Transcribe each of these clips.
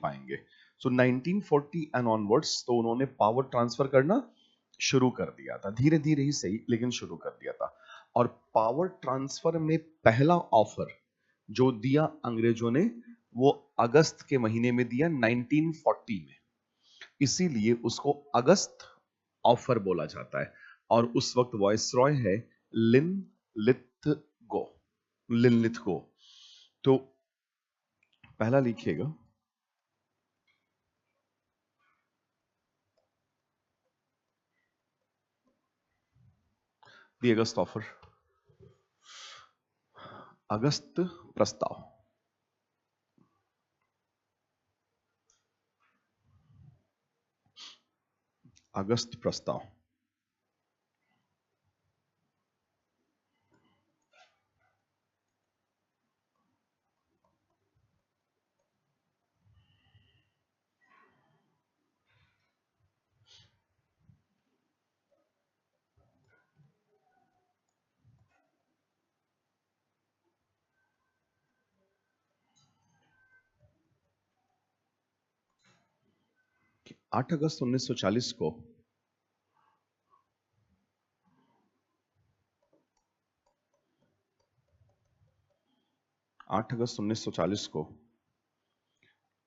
पाएंगे। सो 1940 and onwards तो उन्होंने पावर ट्रांसफर करना शुरू कर दिया था, धीरे धीरे ही सही लेकिन शुरू कर दिया था। और पावर ट्रांसफर में पहला ऑफर जो दिया अंग्रेजों ने वो अगस्त के महीने में दिया 1940 में, इसीलिए उसको अगस्त ऑफर बोला जाता है। और उस वक्त वॉइसरॉय है लिन लिथगो, लिन लिथगो। तो पहला लिखिएगा, दी अगस्त ऑफर, अगस्त प्रस्ताव, अगस्त प्रस्ताव। कि 8 अगस्त 1940 को 8 अगस्त 1940 को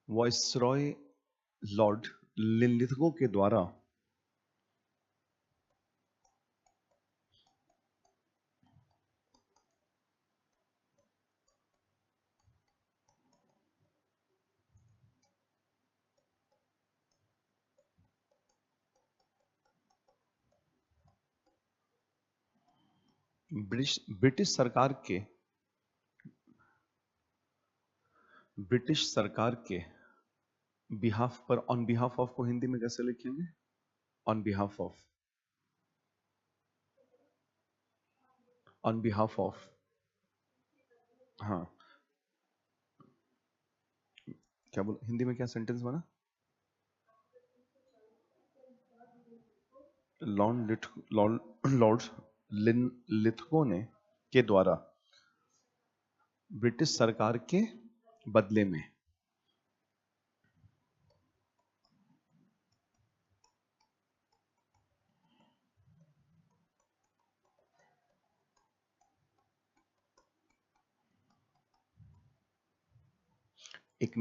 वॉइसरॉय लॉर्ड लिनलिथगो के द्वारा ब्रिटिश सरकार के बिहाफ पर, ऑन बिहाफ ऑफ को हिंदी में कैसे लिखेंगे? On behalf of, on behalf of, हाँ क्या बोल, हिंदी में क्या सेंटेंस बना? लॉर्ड लिन लिथगो ने के द्वारा ब्रिटिश सरकार के बदले में एक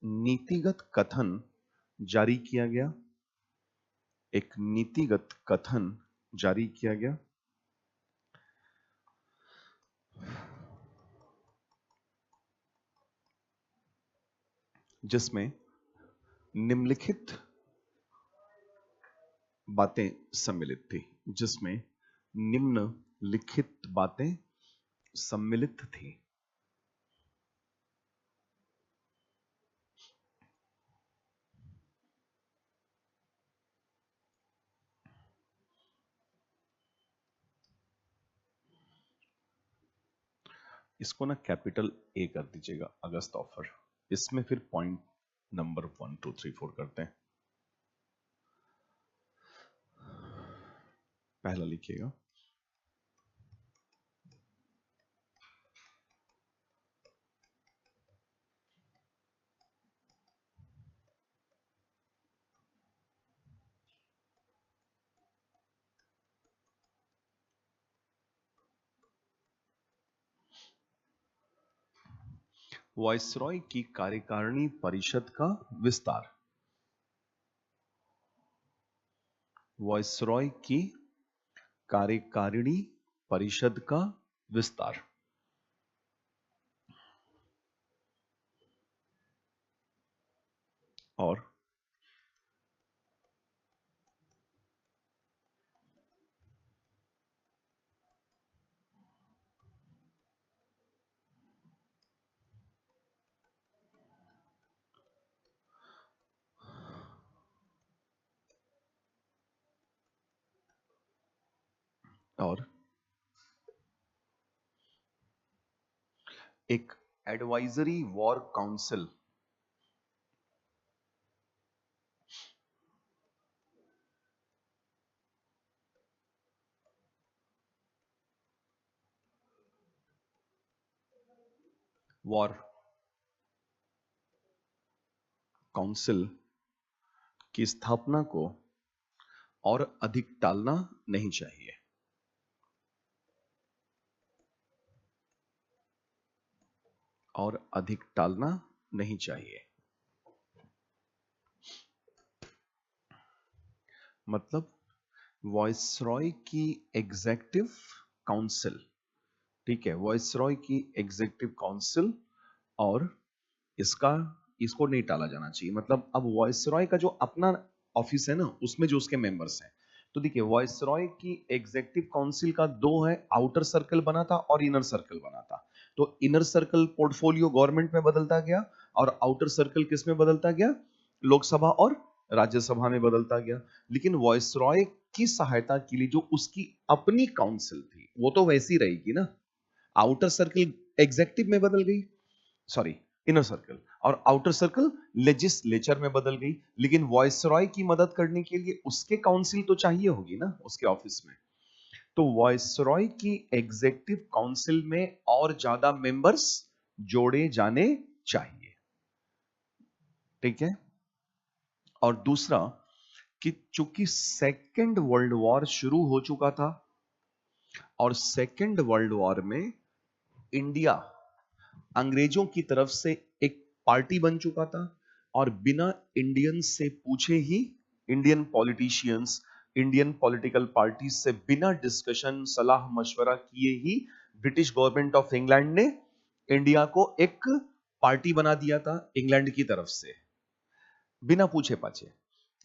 नीतिगत कथन जारी किया गया, एक नीतिगत कथन जारी किया गया जिसमें निम्नलिखित बातें सम्मिलित थी, जिसमें निम्नलिखित बातें सम्मिलित थी। इसको ना कैपिटल ए कर दीजिएगा, अगस्त ऑफर। इसमें फिर पॉइंट नंबर 1 2 3 4 करते हैं। पहला लिखिएगा, वॉइसरॉय की कार्यकारिणी परिषद का विस्तार, वॉइसरॉय की कार्यकारिणी परिषद का विस्तार। और और एक advisory war council, war council की स्थापना को और अधिक टालना नहीं चाहिए। और अधिक टालना नहीं चाहिए मतलब वॉइसरॉय की एग्जेक्टिव काउंसिल, ठीक है, वॉइसरॉय की एग्जेक्टिव काउंसिल और इसका इसको नहीं टाला जाना चाहिए। मतलब अब वॉइसरॉय का जो अपना ऑफिस है ना, उसमें जो उसके मेंबर्स हैं, तो देखिए वॉइसरॉय की एग्जेक्टिव काउंसिल का दो है, आउटर सर्कल बना था और इनर सर्कल बना था। तो इनर सर्कल पोर्टफोलियो गवर्नमेंट में बदलता गया और आउटर सर्कल किस में बदलता गया, लोकसभा और राज्यसभा में बदलता गया। लेकिन वॉइसरॉय की सहायता के लिए जो उसकी अपनी काउंसिल थी वो तो वैसी रहेगी ना, आउटर सर्कल एग्जेक्टिव में बदल गई, सॉरी इनर सर्कल, और आउटर सर्कल लेजिस्लेचर में बदल गई। लेकिन वॉइसरॉय की मदद करने के लिए उसके काउंसिल तो चाहिए होगी ना उसके ऑफिस में। तो वॉइसरॉय की एग्जेक्टिव काउंसिल में और ज्यादा मेंबर्स जोड़े जाने चाहिए, ठीक है। और दूसरा कि चूंकि सेकेंड वर्ल्ड वॉर शुरू हो चुका था और सेकेंड वर्ल्ड वॉर में इंडिया अंग्रेजों की तरफ से एक पार्टी बन चुका था और बिना इंडियंस से पूछे ही Indian politicians, Indian political party से बिना डिस्कशन सलाह मशवरा किए ही ब्रिटिश गवर्नमेंट ऑफ इंग्लैंड ने इंडिया को एक पार्टी बना दिया था इंग्लैंड की तरफ से, बिना पूछे पाछे,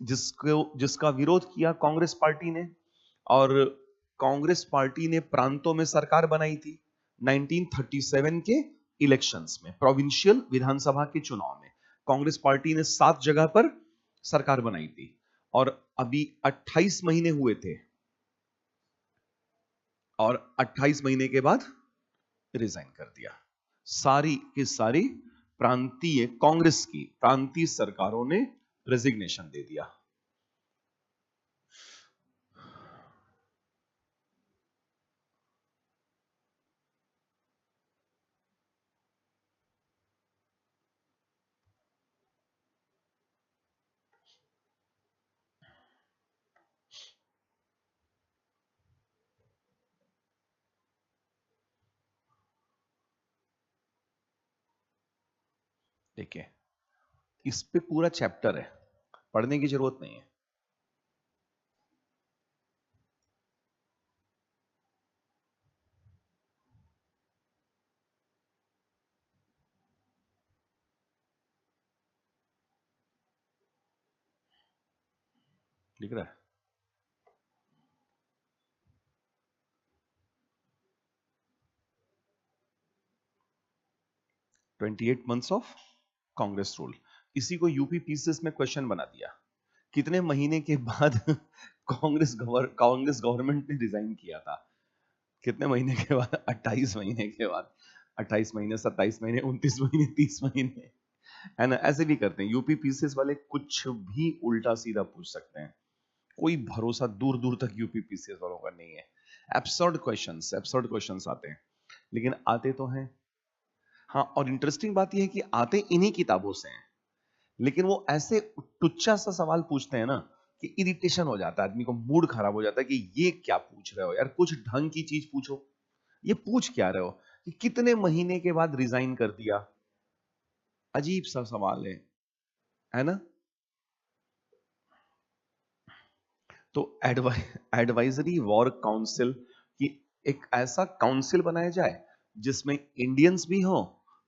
जिसका विरोध किया कांग्रेस पार्टी ने। और कांग्रेस पार्टी ने प्रांतों में सरकार बनाई थी 1937 के इलेक्शंस में, प्रोविंशियल विधानसभा के चुनाव में कांग्रेस पार्टी ने 7 जगह पर सरकार बनाई थी। और अभी 28 महीने हुए थे और 28 महीने के बाद रिजाइन कर दिया। सारी की सारी प्रांतीय कांग्रेस की प्रांतीय सरकारों ने रेजिग्नेशन दे दिया। ठीक है, इस पे पूरा चैप्टर है, पढ़ने की जरूरत नहीं है। दिख रहा है? 28 मंथ्स ऑफ कांग्रेस रूल, इसी को यूपी पीसीएस में क्वेश्चन बना दिया। कितने महीने के बाद कांग्रेस गवर्नमेंट ने रिजाइन किया था? कितने महीने के बाद? 28 महीने के बाद। 28 महीने, 27 महीने, 29 महीने, 30 महीने, है ना। ऐसे भी करते हैं यूपी पीसीएस वाले, कुछ भी उल्टा सीधा पूछ सकते हैं, कोई भरोसा दूर दूर तक यूपी पीसीएस वालों का नहीं है। एब्सर्ड क्वेश्चंस आते हैं, लेकिन आते तो हैं। हाँ, और इंटरेस्टिंग बात यह है कि आते इन्हीं किताबों से हैं, लेकिन वो ऐसे टुच्चा सा सवाल पूछते हैं ना कि इरिटेशन हो जाता है, आदमी को मूड खराब हो जाता है कि ये क्या पूछ रहे हो यार, कुछ ढंग की चीज पूछो। ये पूछ क्या रहे हो कि कितने महीने के बाद रिजाइन कर दिया? अजीब सा सवाल है ना। तो एडवाइजरी वॉर काउंसिल की एक ऐसा काउंसिल बनाया जाए जिसमें इंडियंस भी हो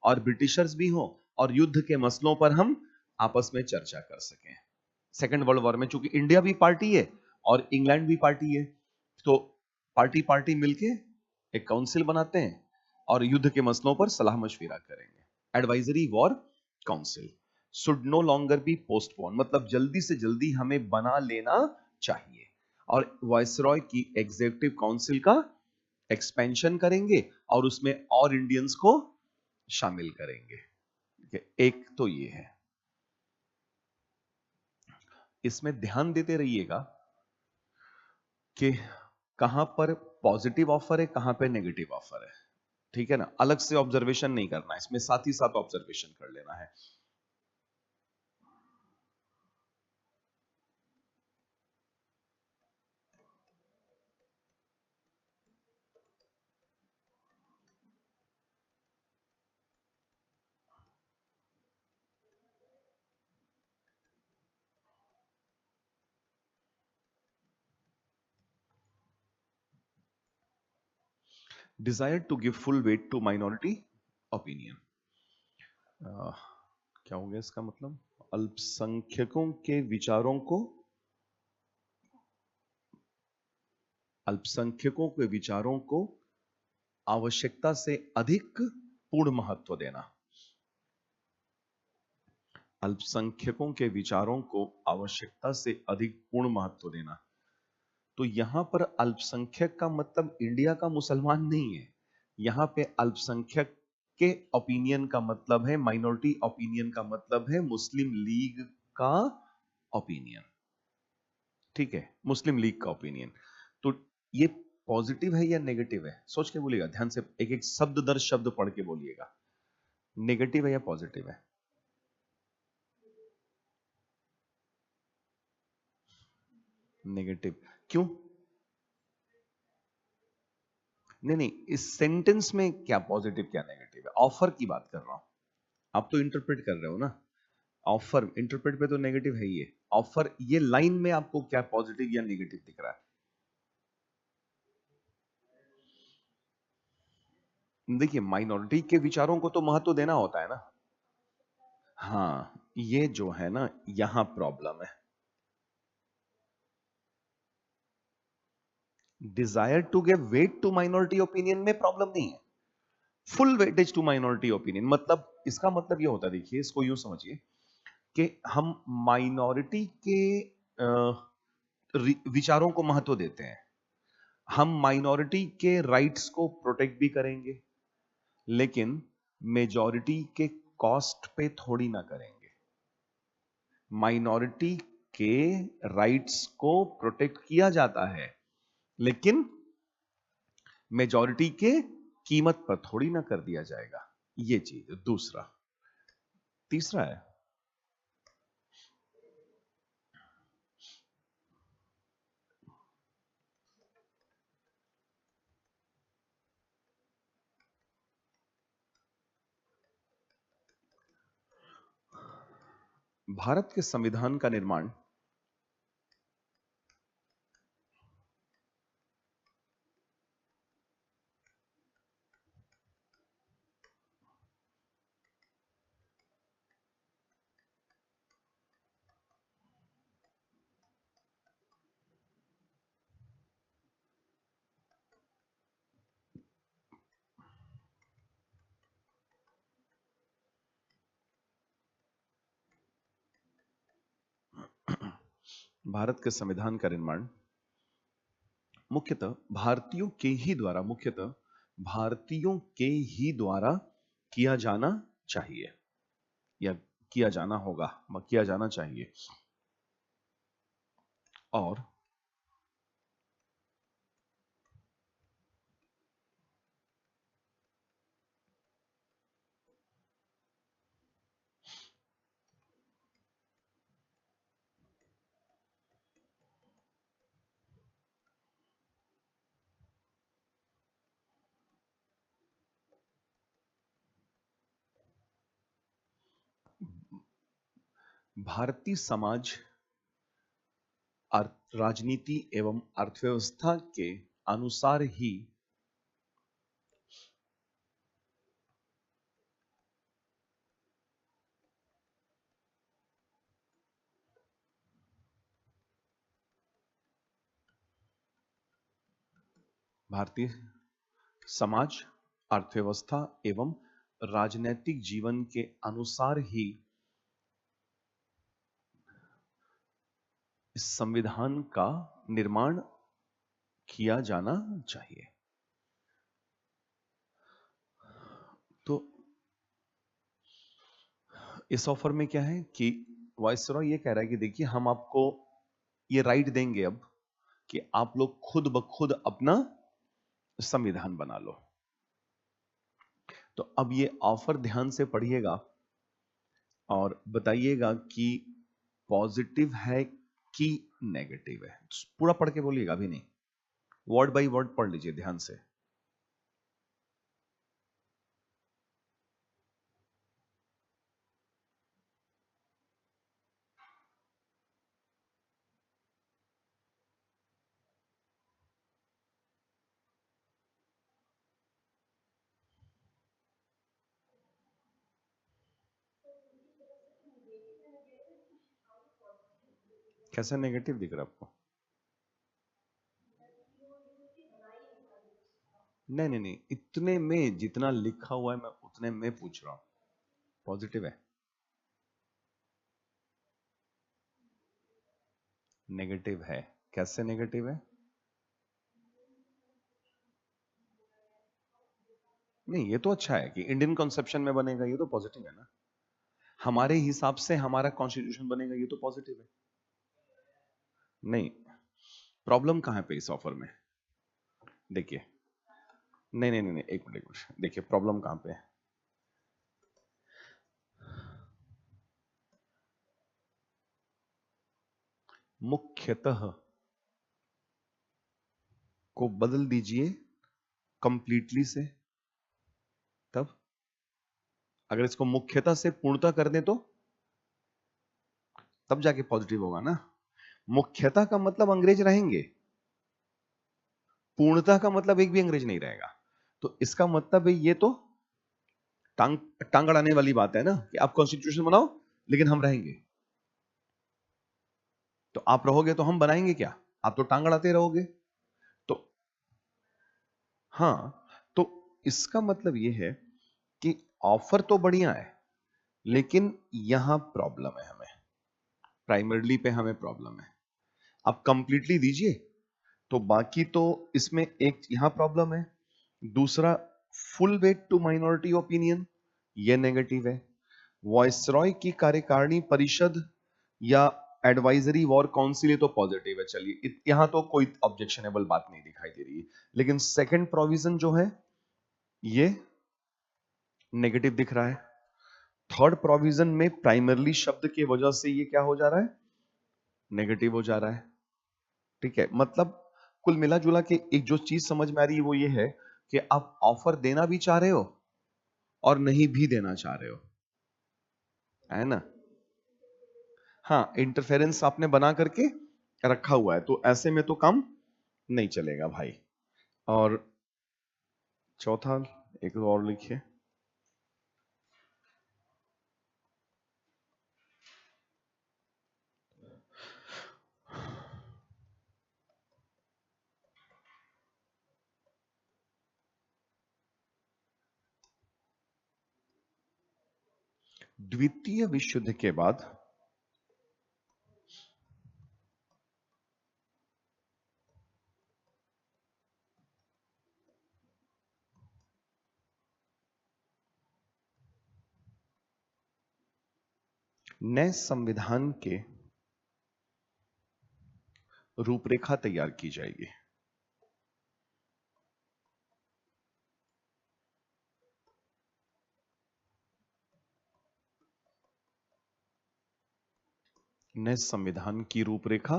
और ब्रिटिशर्स भी हो और युद्ध के मसलों पर हम आपस में चर्चा कर सकें। सेकेंड वर्ल्ड वॉर में चूंकि इंडिया भी पार्टी है और इंग्लैंड भी पार्टी है, तो पार्टी पार्टी मिलके एक काउंसिल बनाते हैं और युद्ध के मसलों पर सलाह मशविरा करेंगे। Advisory war council should know longer be postpone, मतलब जल्दी से जल्दी हमें बना लेना चाहिए। और वायसरॉय की एग्जीक्यूटिव काउंसिल का एक्सपेंशन करेंगे और उसमें और इंडियंस को शामिल करेंगे। एक तो ये है, इसमें ध्यान देते रहिएगा कि कहां पर पॉजिटिव ऑफर है, कहां पर नेगेटिव ऑफर है, ठीक है ना। अलग से ऑब्जर्वेशन नहीं करना है इसमें, साथ ही साथ ऑब्जर्वेशन कर लेना है। Desire to give full weight to minority opinion. क्या हो गया इसका मतलब? अल्पसंख्यकों के विचारों को, अल्पसंख्यकों के विचारों को आवश्यकता से अधिक पूर्ण महत्व देना। अल्पसंख्यकों के विचारों को आवश्यकता से अधिक पूर्ण महत्व देना। तो यहां पर अल्पसंख्यक का मतलब इंडिया का मुसलमान नहीं है। यहां पे अल्पसंख्यक के ओपिनियन का मतलब है, माइनॉरिटी ओपिनियन का मतलब है मुस्लिम लीग का ओपिनियन। ठीक है, मुस्लिम लीग का ओपिनियन। तो ये पॉजिटिव है या नेगेटिव है? सोच के बोलिएगा, ध्यान से एक एक शब्द दर शब्द पढ़ के बोलिएगा। नेगेटिव है या पॉजिटिव है? नेगेटिव। क्यों? नहीं नहीं, इस सेंटेंस में क्या पॉजिटिव क्या नेगेटिव है? ऑफर की बात कर रहा हूं। आप तो इंटरप्रेट कर रहे हो ना। ऑफर इंटरप्रेट पे तो नेगेटिव है ही है। ऑफर, ये लाइन में आपको क्या पॉजिटिव या नेगेटिव दिख रहा है? देखिए, माइनॉरिटी के विचारों को तो महत्व देना होता है ना। हाँ, ये जो है ना, यहां प्रॉब्लम है। Desire to give weight to minority opinion में प्रॉब्लम नहीं है। Full weightage to minority opinion मतलब, इसका मतलब ये होता है, देखिए इसको यूं समझिए कि हम माइनॉरिटी के विचारों को महत्व देते हैं। हम माइनॉरिटी के राइट्स को प्रोटेक्ट भी करेंगे, लेकिन मेजॉरिटी के कॉस्ट पे थोड़ी ना करेंगे। माइनॉरिटी के राइट्स को प्रोटेक्ट किया जाता है, लेकिन मेजॉरिटी के कीमत पर थोड़ी ना कर दिया जाएगा। ये चीज दूसरा। तीसरा है, भारत के संविधान का निर्माण भारत के संविधान का निर्माण मुख्यतः भारतीयों के ही द्वारा किया जाना चाहिए, या किया जाना होगा, किया जाना चाहिए। और भारतीय समाज, राजनीति एवं अर्थव्यवस्था के अनुसार ही भारतीय समाज, अर्थव्यवस्था एवं राजनैतिक जीवन के अनुसार ही इस संविधान का निर्माण किया जाना चाहिए। तो इस ऑफर में क्या है कि वायसरॉय ये कह रहा है कि देखिए, हम आपको ये राइट देंगे अब कि आप लोग खुद ब खुद अपना संविधान बना लो। तो अब ये ऑफर ध्यान से पढ़िएगा और बताइएगा कि पॉजिटिव है कि नेगेटिव है। पूरा पढ़ के बोलिएगा, अभी नहीं, वर्ड बाय वर्ड पढ़ लीजिए ध्यान से। कैसा नेगेटिव दिख रहा है आपको? नहीं नहीं नहीं, इतने में जितना लिखा हुआ है मैं उतने में पूछ रहा हूं, पॉजिटिव है नेगेटिव है? कैसे नेगेटिव है? नहीं, ये तो अच्छा है कि इंडियन कॉन्सेप्शन में बनेगा, ये तो पॉजिटिव है ना। हमारे हिसाब से हमारा कॉन्स्टिट्यूशन बनेगा, ये तो पॉजिटिव है। नहीं, प्रॉब्लम कहां पे इस ऑफर में? देखिए, नहीं नहीं नहीं नहीं, एक मिनट देखिए, प्रॉब्लम कहां पे है। मुख्यतः को बदल दीजिए कंप्लीटली से, तब अगर इसको मुख्यतः से पूर्णतः कर दें तो तब जाके पॉजिटिव होगा ना। मुख्यतः का मतलब अंग्रेज रहेंगे, पूर्णतः का मतलब एक भी अंग्रेज नहीं रहेगा। तो इसका मतलब है ये तो टांग टांग अड़ाने वाली बात है ना, कि आप कॉन्स्टिट्यूशन बनाओ लेकिन हम रहेंगे। तो आप रहोगे तो हम बनाएंगे क्या? आप तो टांग अड़ाते रहोगे। तो हाँ, तो इसका मतलब ये है कि ऑफर तो बढ़िया है, लेकिन यहां प्रॉब्लम है हमें, प्राइमरली पे हमें प्रॉब्लम है। आप कंप्लीटली दीजिए तो बाकी तो इसमें एक यहां प्रॉब्लम है। दूसरा, full weight to minority opinion, ये नेगेटिव है। वॉइसरॉय की कार्यकारिणी परिषद या एडवाइजरी वॉर काउंसिल, ये तो पॉजिटिव है। चलिए, यहां तो कोई ऑब्जेक्शनेबल बात नहीं दिखाई दे रही है। लेकिन सेकंड प्रोविजन जो है ये नेगेटिव दिख रहा है। थर्ड प्रोविजन में प्राइमरली शब्द की वजह से ये क्या हो जा रहा है? नेगेटिव हो जा रहा है। ठीक है, मतलब कुल मिला जुला के एक जो चीज समझ में आ रही है वो ये है कि आप ऑफर देना भी चाह रहे हो और नहीं भी देना चाह रहे हो, है ना। हाँ, इंटरफेरेंस आपने बना करके रखा हुआ है, तो ऐसे में तो काम नहीं चलेगा भाई। और चौथा, एक और लिखिए। द्वितीय विश्व युद्ध के बाद नए संविधान के रूपरेखा तैयार की जाएगी। नए संविधान की रूपरेखा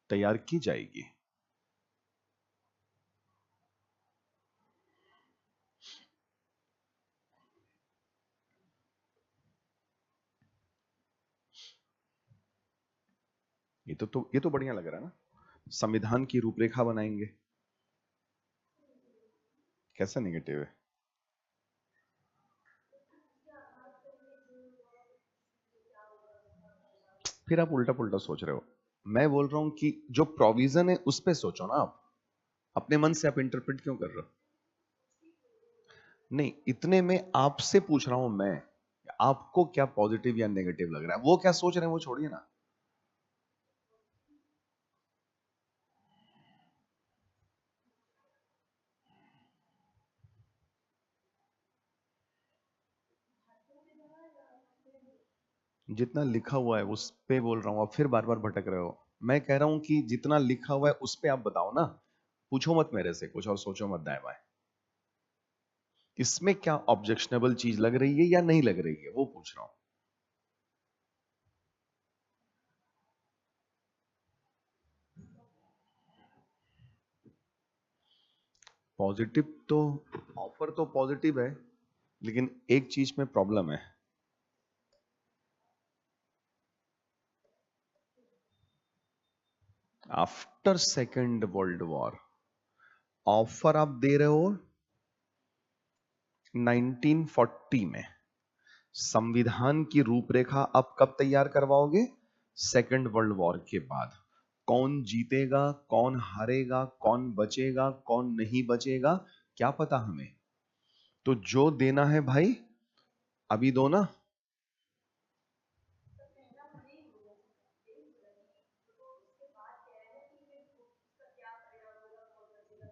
तैयार की जाएगी। ये तो बढ़िया लग रहा है ना। संविधान की रूपरेखा बनाएंगे, कैसा नेगेटिव है? फिर आप उल्टा पुल्टा सोच रहे हो। मैं बोल रहा हूं कि जो प्रोविजन है उस पे सोचो ना आप, अपने मन से आप इंटरप्रेट क्यों कर रहे हो? नहीं, इतने में आपसे पूछ रहा हूं मैं, आपको क्या पॉजिटिव या नेगेटिव लग रहा है? वो क्या सोच रहे हैं वो छोड़िए ना। जितना लिखा हुआ है उस पे बोल रहा हूं, आप फिर बार बार भटक रहे हो। मैं कह रहा हूं कि जितना लिखा हुआ है उस पे आप बताओ ना, पूछो मत मेरे से कुछ और सोचो मत दाएं बाएं। इसमें क्या ऑब्जेक्शनेबल चीज लग रही है या नहीं लग रही है वो पूछ रहा हूं। पॉजिटिव तो, ऑफर तो पॉजिटिव है, लेकिन एक चीज में प्रॉब्लम है। After second world war offer आप दे रहे हो 1940 में, संविधान की रूपरेखा आप कब तैयार करवाओगे? सेकेंड वर्ल्ड वॉर के बाद कौन जीतेगा, कौन हारेगा, कौन बचेगा, कौन नहीं बचेगा, क्या पता हमें। तो जो देना है भाई अभी दो ना।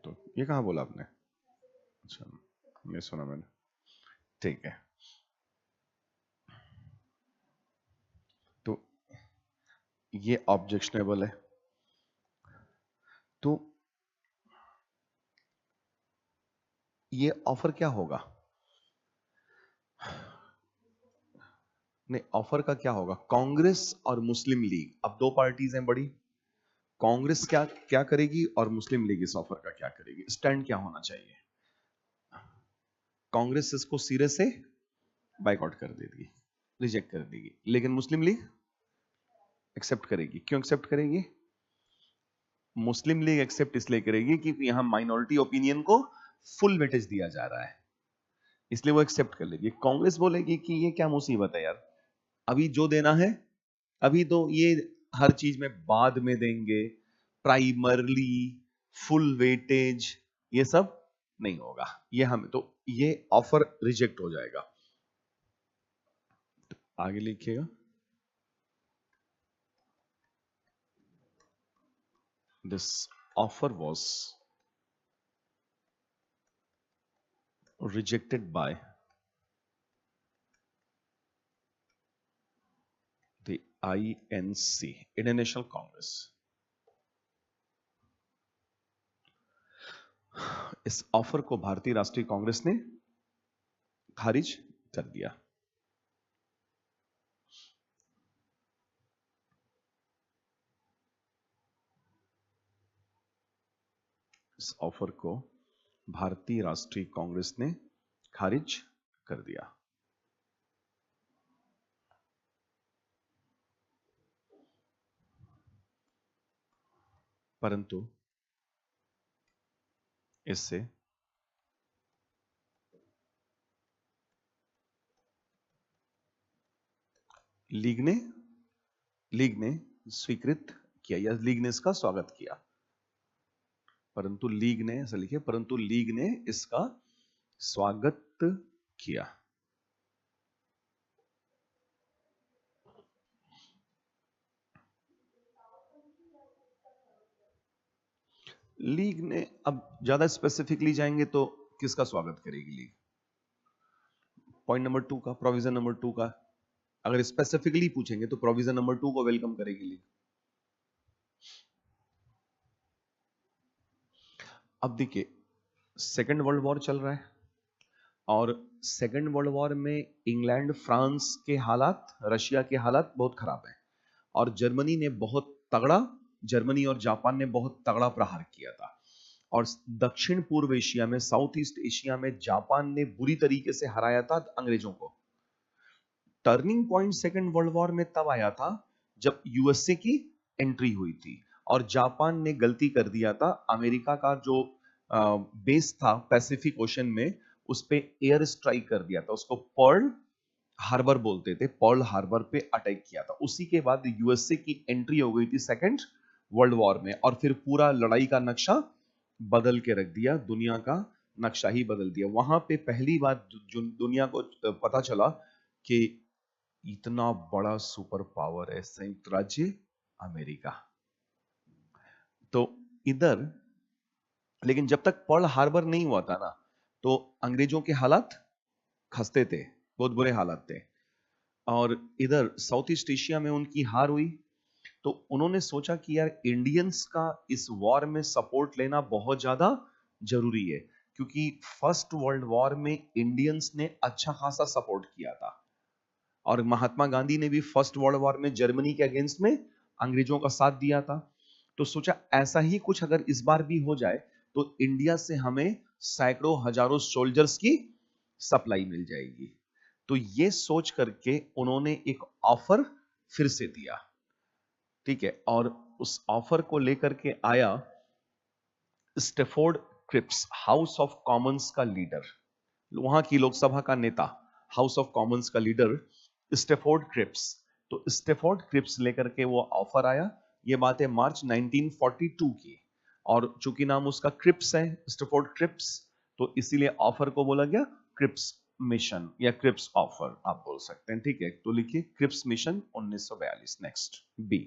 तो ये कहां बोला आपने? अच्छा, नहीं सुना मैंने। ठीक है, तो ये ऑब्जेक्शनेबल है। तो ये ऑफर क्या होगा? नहीं, ऑफर का क्या होगा? कांग्रेस और मुस्लिम लीग, अब दो पार्टीज हैं बड़ी। कांग्रेस क्या क्या करेगी और मुस्लिम लीग इस ऑफर का क्या करेगी? स्टैंड क्या होना चाहिए? कांग्रेस इसको सिरे से बाइकआउट कर देगी, रिजेक्ट कर देगी, लेकिन मुस्लिम लीग एक्सेप्ट करेगी। क्यों एक्सेप्ट करेगी? मुस्लिम लीग एक्सेप्ट इसलिए करेगी क्योंकि यहां माइनॉरिटी ओपिनियन को फुल वेटेज दिया जा रहा है, इसलिए वो एक्सेप्ट कर लेगी। कांग्रेस बोलेगी कि ये क्या मुसीबत है यार, अभी जो देना है अभी तो ये हर चीज में बाद में देंगे, प्राइमरली फुल वेटेज ये सब नहीं होगा, ये हमें तो ये ऑफर रिजेक्ट हो जाएगा। तो आगे लिखिएगा, this offer was rejected by the INC, Indian National Congress। इस ऑफर को भारतीय राष्ट्रीय कांग्रेस ने खारिज कर दिया। इस ऑफर को भारतीय राष्ट्रीय कांग्रेस ने खारिज कर दिया। परंतु इससे लीग ने स्वीकृत किया या लीग ने इसका स्वागत किया। परंतु लीग ने, ऐसा लिखिए, परंतु लीग ने इसका स्वागत किया। लीग ने, अब ज्यादा स्पेसिफिकली जाएंगे तो किसका स्वागत करेगी लीग? पॉइंट नंबर 2 का, प्रोविजन नंबर 2 का अगर स्पेसिफिकली पूछेंगे तो प्रोविजन नंबर 2 को वेलकम करेगी लीग। अब देखिए, सेकेंड वर्ल्ड वॉर चल रहा है और सेकेंड वर्ल्ड वॉर में इंग्लैंड फ्रांस के हालात, रशिया के हालात बहुत खराब है और जर्मनी ने बहुत तगड़ा, जर्मनी और जापान ने बहुत तगड़ा प्रहार किया था और दक्षिण पूर्व एशिया में, साउथ ईस्ट एशिया में जापान ने बुरी तरीके से हराया था अंग्रेजों को। Turning point second world war में तब आया था जब यूएसए की एंट्री हुई थी और जापान ने गलती कर दिया था, अमेरिका का जो बेस था पैसिफिक ओशन में उस पे एयर स्ट्राइक कर दिया था, उसको पर्ल हार्बर बोलते थे, पर्ल हार्बर पे अटैक किया था। उसी के बाद यूएसए की एंट्री हो गई थी सेकेंड वर्ल्ड वॉर में और फिर पूरा लड़ाई का नक्शा बदल के रख दिया, दुनिया का नक्शा ही बदल दिया। वहां पे पहली बार जो दुनिया को पता चला कि इतना बड़ा सुपर पावर है संयुक्त राज्य अमेरिका। तो इधर, लेकिन जब तक पर्ल हार्बर नहीं हुआ था ना तो अंग्रेजों के हालात खस्ते थे, बहुत बुरे हालात थे और इधर साउथ ईस्ट एशिया में उनकी हार हुई तो उन्होंने सोचा कि यार इंडियंस का इस वॉर में सपोर्ट लेना बहुत ज्यादा जरूरी है, क्योंकि फर्स्ट वर्ल्ड वॉर में इंडियंस ने अच्छा खासा सपोर्ट किया था और महात्मा गांधी ने भी फर्स्ट वर्ल्ड वॉर में जर्मनी के अगेंस्ट में अंग्रेजों का साथ दिया था। तो सोचा ऐसा ही कुछ अगर इस बार भी हो जाए तो इंडिया से हमें सैकड़ों हजारों सोल्जर्स की सप्लाई मिल जाएगी। तो ये सोच करके उन्होंने एक ऑफर फिर से दिया, ठीक है, और उस ऑफर को लेकर के आया Stafford Cripps, House of Commons का लीडर, वहां की लोकसभा का नेता, हाउस ऑफ कॉमन्स का लीडर स्टेफोर्ड क्रिप्स। तो स्टेफोर्ड क्रिप्स लेकर के वो ऑफर आया। ये बात है मार्च 1942 की, और चूंकि नाम उसका क्रिप्स है, स्टेफोर्ड क्रिप्स, तो इसीलिए ऑफर को बोला गया क्रिप्स मिशन या क्रिप्स ऑफर आप बोल सकते हैं। ठीक है, तो लिखिए Cripps mission 1942। Next B.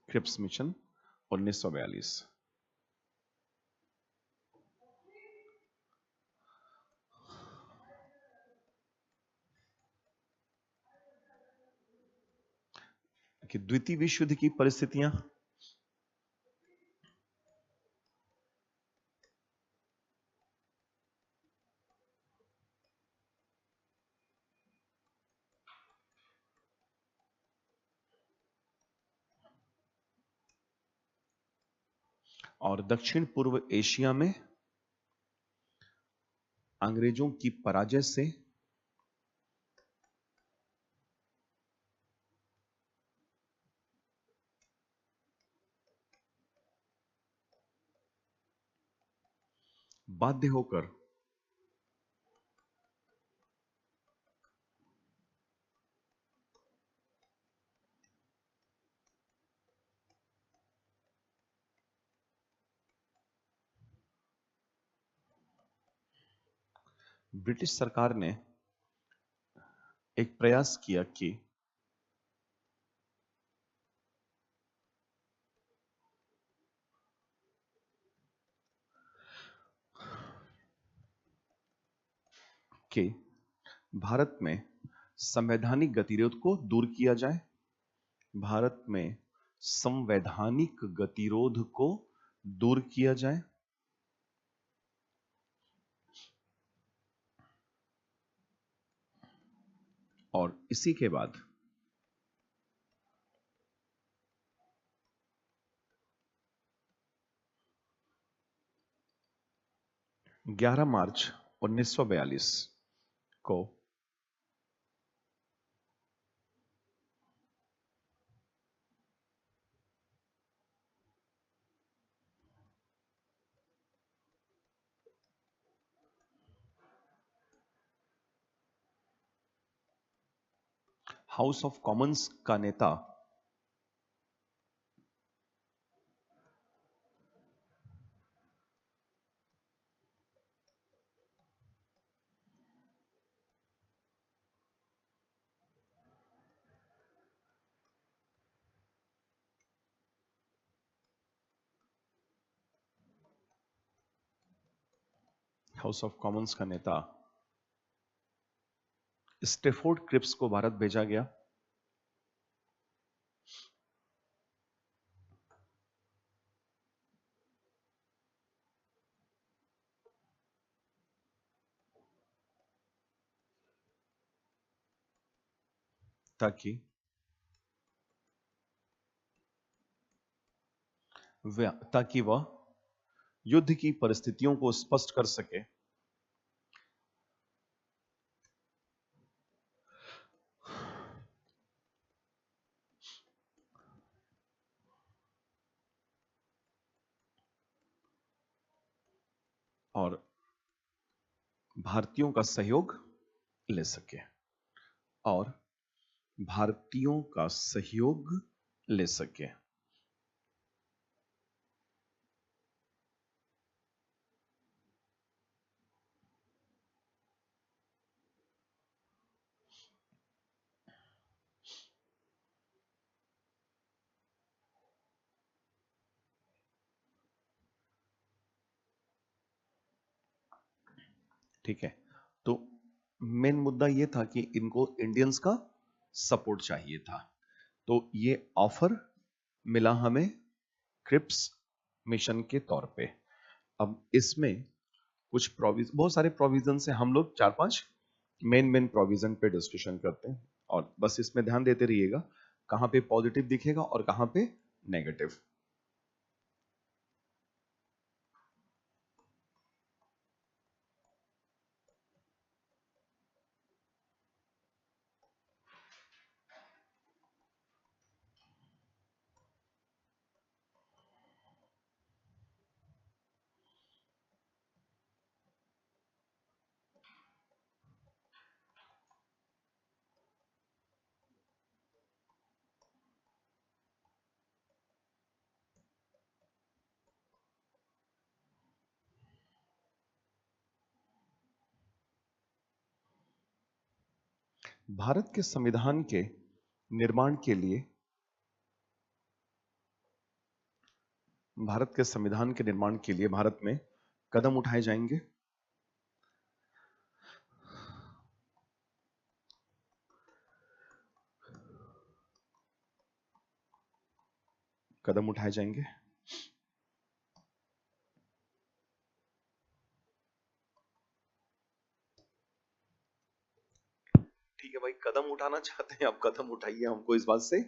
Cripps mission 1942। कि द्वितीय विश्व युद्ध की परिस्थितियां, और दक्षिण पूर्व एशिया में अंग्रेजों की पराजय से बाध्य होकर ब्रिटिश सरकार ने एक प्रयास किया कि भारत में संवैधानिक गतिरोध को दूर किया जाए। भारत में संवैधानिक गतिरोध को दूर किया जाए, और इसी के बाद 11 मार्च 1942 को हाउस ऑफ कॉमन्स का नेता हाउस ऑफ कॉमन्स का नेता स्टेफोर्ड क्रिप्स को भारत भेजा गया, ताकि वह युद्ध की परिस्थितियों को स्पष्ट कर सके और भारतीयों का सहयोग ले सके, और भारतीयों का सहयोग ले सके। ठीक है, तो मेन मुद्दा यह था कि इनको इंडियंस का सपोर्ट चाहिए था, तो ये ऑफर मिला हमें क्रिप्स मिशन के तौर पे। अब इसमें कुछ प्रोविजन, बहुत सारे प्रोविजन से हम लोग चार पांच मेन मेन प्रोविजन पे डिस्कशन करते हैं, और बस इसमें ध्यान देते रहिएगा कहां पे पॉजिटिव दिखेगा और कहां पे नेगेटिव। भारत के संविधान के निर्माण के लिए भारत के संविधान के निर्माण के लिए भारत में कदम उठाए जाएंगे। कदम उठाए जाएंगे। ठीक है भाई, कदम उठाना चाहते हैं आप कदम उठाइए, हमको इस बात से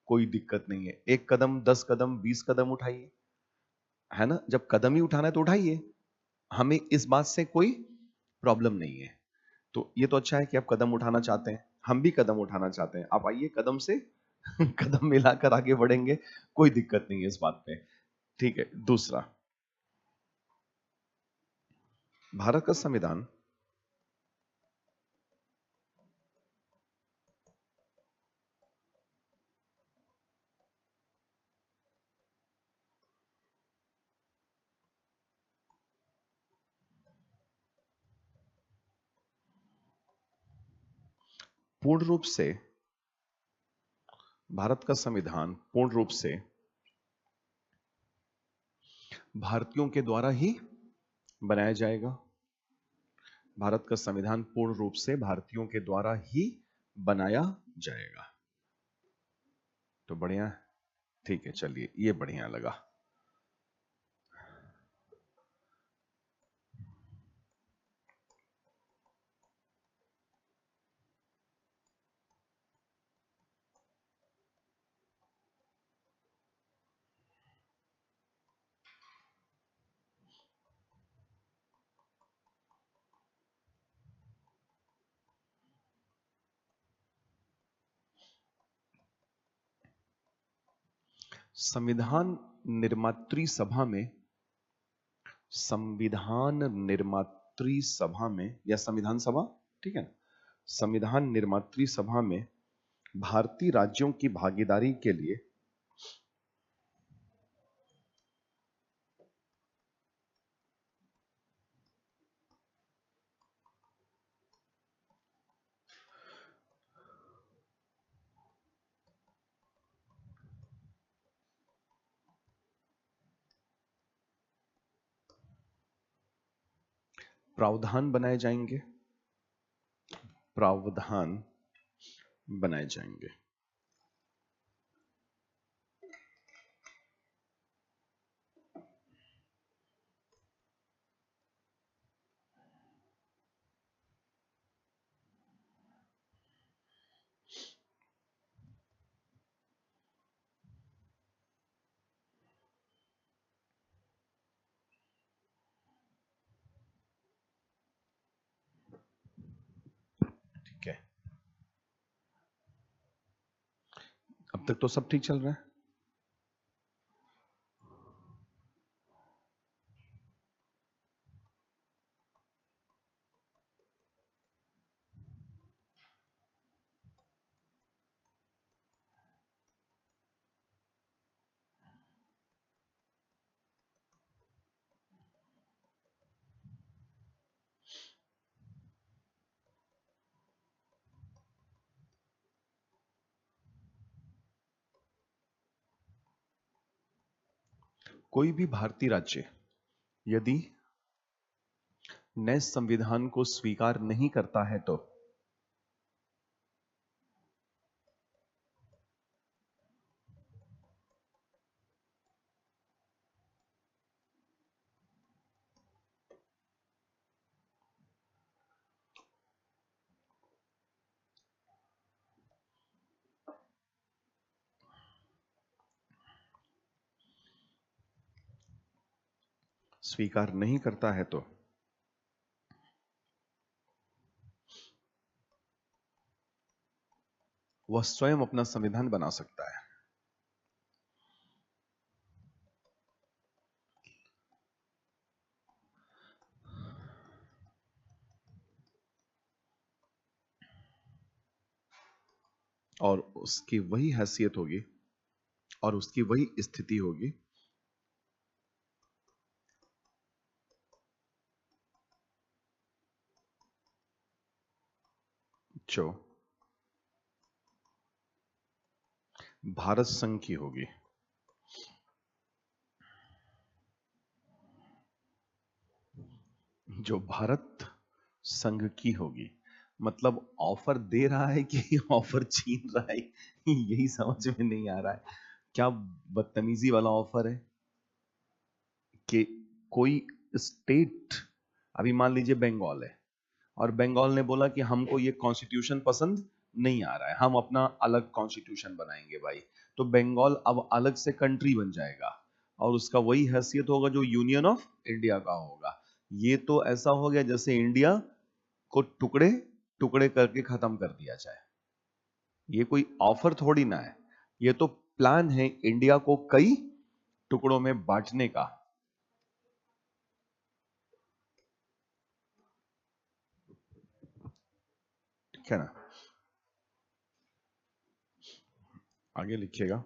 कोई दिक्कत नहीं है। 1 कदम, 10 कदम, 20 कदम उठाइए, है ना। जब कदम ही उठाना है तो उठाइए, हमें इस बात से कोई प्रॉब्लम नहीं है। तो ये तो अच्छा है कि आप कदम उठाना चाहते हैं, हम भी कदम उठाना चाहते हैं। आप आइए कदम से कदम मिलाकर आगे बढ़ेंगे, कोई दिक्कत नहीं है इस बात पे। ठीक है, दूसरा, भारत का संविधान पूर्ण रूप से भारत का संविधान पूर्ण रूप से भारतीयों के द्वारा ही बनाया जाएगा। भारत का संविधान पूर्ण रूप से भारतीयों के द्वारा ही बनाया जाएगा। तो बढ़िया, ठीक है, चलिए ये बढ़िया लगा। संविधान निर्मात्री सभा में, संविधान निर्मात्री सभा में या संविधान सभा, ठीक है ना, संविधान निर्मात्री सभा में भारतीय राज्यों की भागीदारी के लिए प्रावधान बनाए जाएंगे। प्रावधान बनाए जाएंगे। ठीक है, अब तक तो सब ठीक चल रहा है। कोई भी भारतीय राज्य यदि नए संविधान को स्वीकार नहीं करता है तो स्वीकार नहीं करता है तो वह स्वयं अपना संविधान बना सकता है। और उसकी वही हैसियत होगी और उसकी वही स्थिति होगी जो भारत संघ की होगी। जो भारत संघ की होगी, मतलब ऑफर दे रहा है कि ऑफर छीन रहा है, यही समझ में नहीं आ रहा है। क्या बदतमीजी वाला ऑफर है कि कोई स्टेट, अभी मान लीजिए बंगाल है, और बंगाल ने बोला कि हमको ये कॉन्स्टिट्यूशन पसंद नहीं आ रहा है, हम अपना अलग कॉन्स्टिट्यूशन बनाएंगे भाई। तो बंगाल अब अलग से कंट्री बन जाएगा और उसका वही हैसियत होगा जो यूनियन ऑफ इंडिया का होगा। ये तो ऐसा हो गया जैसे इंडिया को टुकड़े टुकड़े करके खत्म कर दिया जाए। ये कोई ऑफर थोड़ी ना है, ये तो प्लान है इंडिया को कई टुकड़ों में बांटने का। ठीक है ना? आगे लिखिएगा।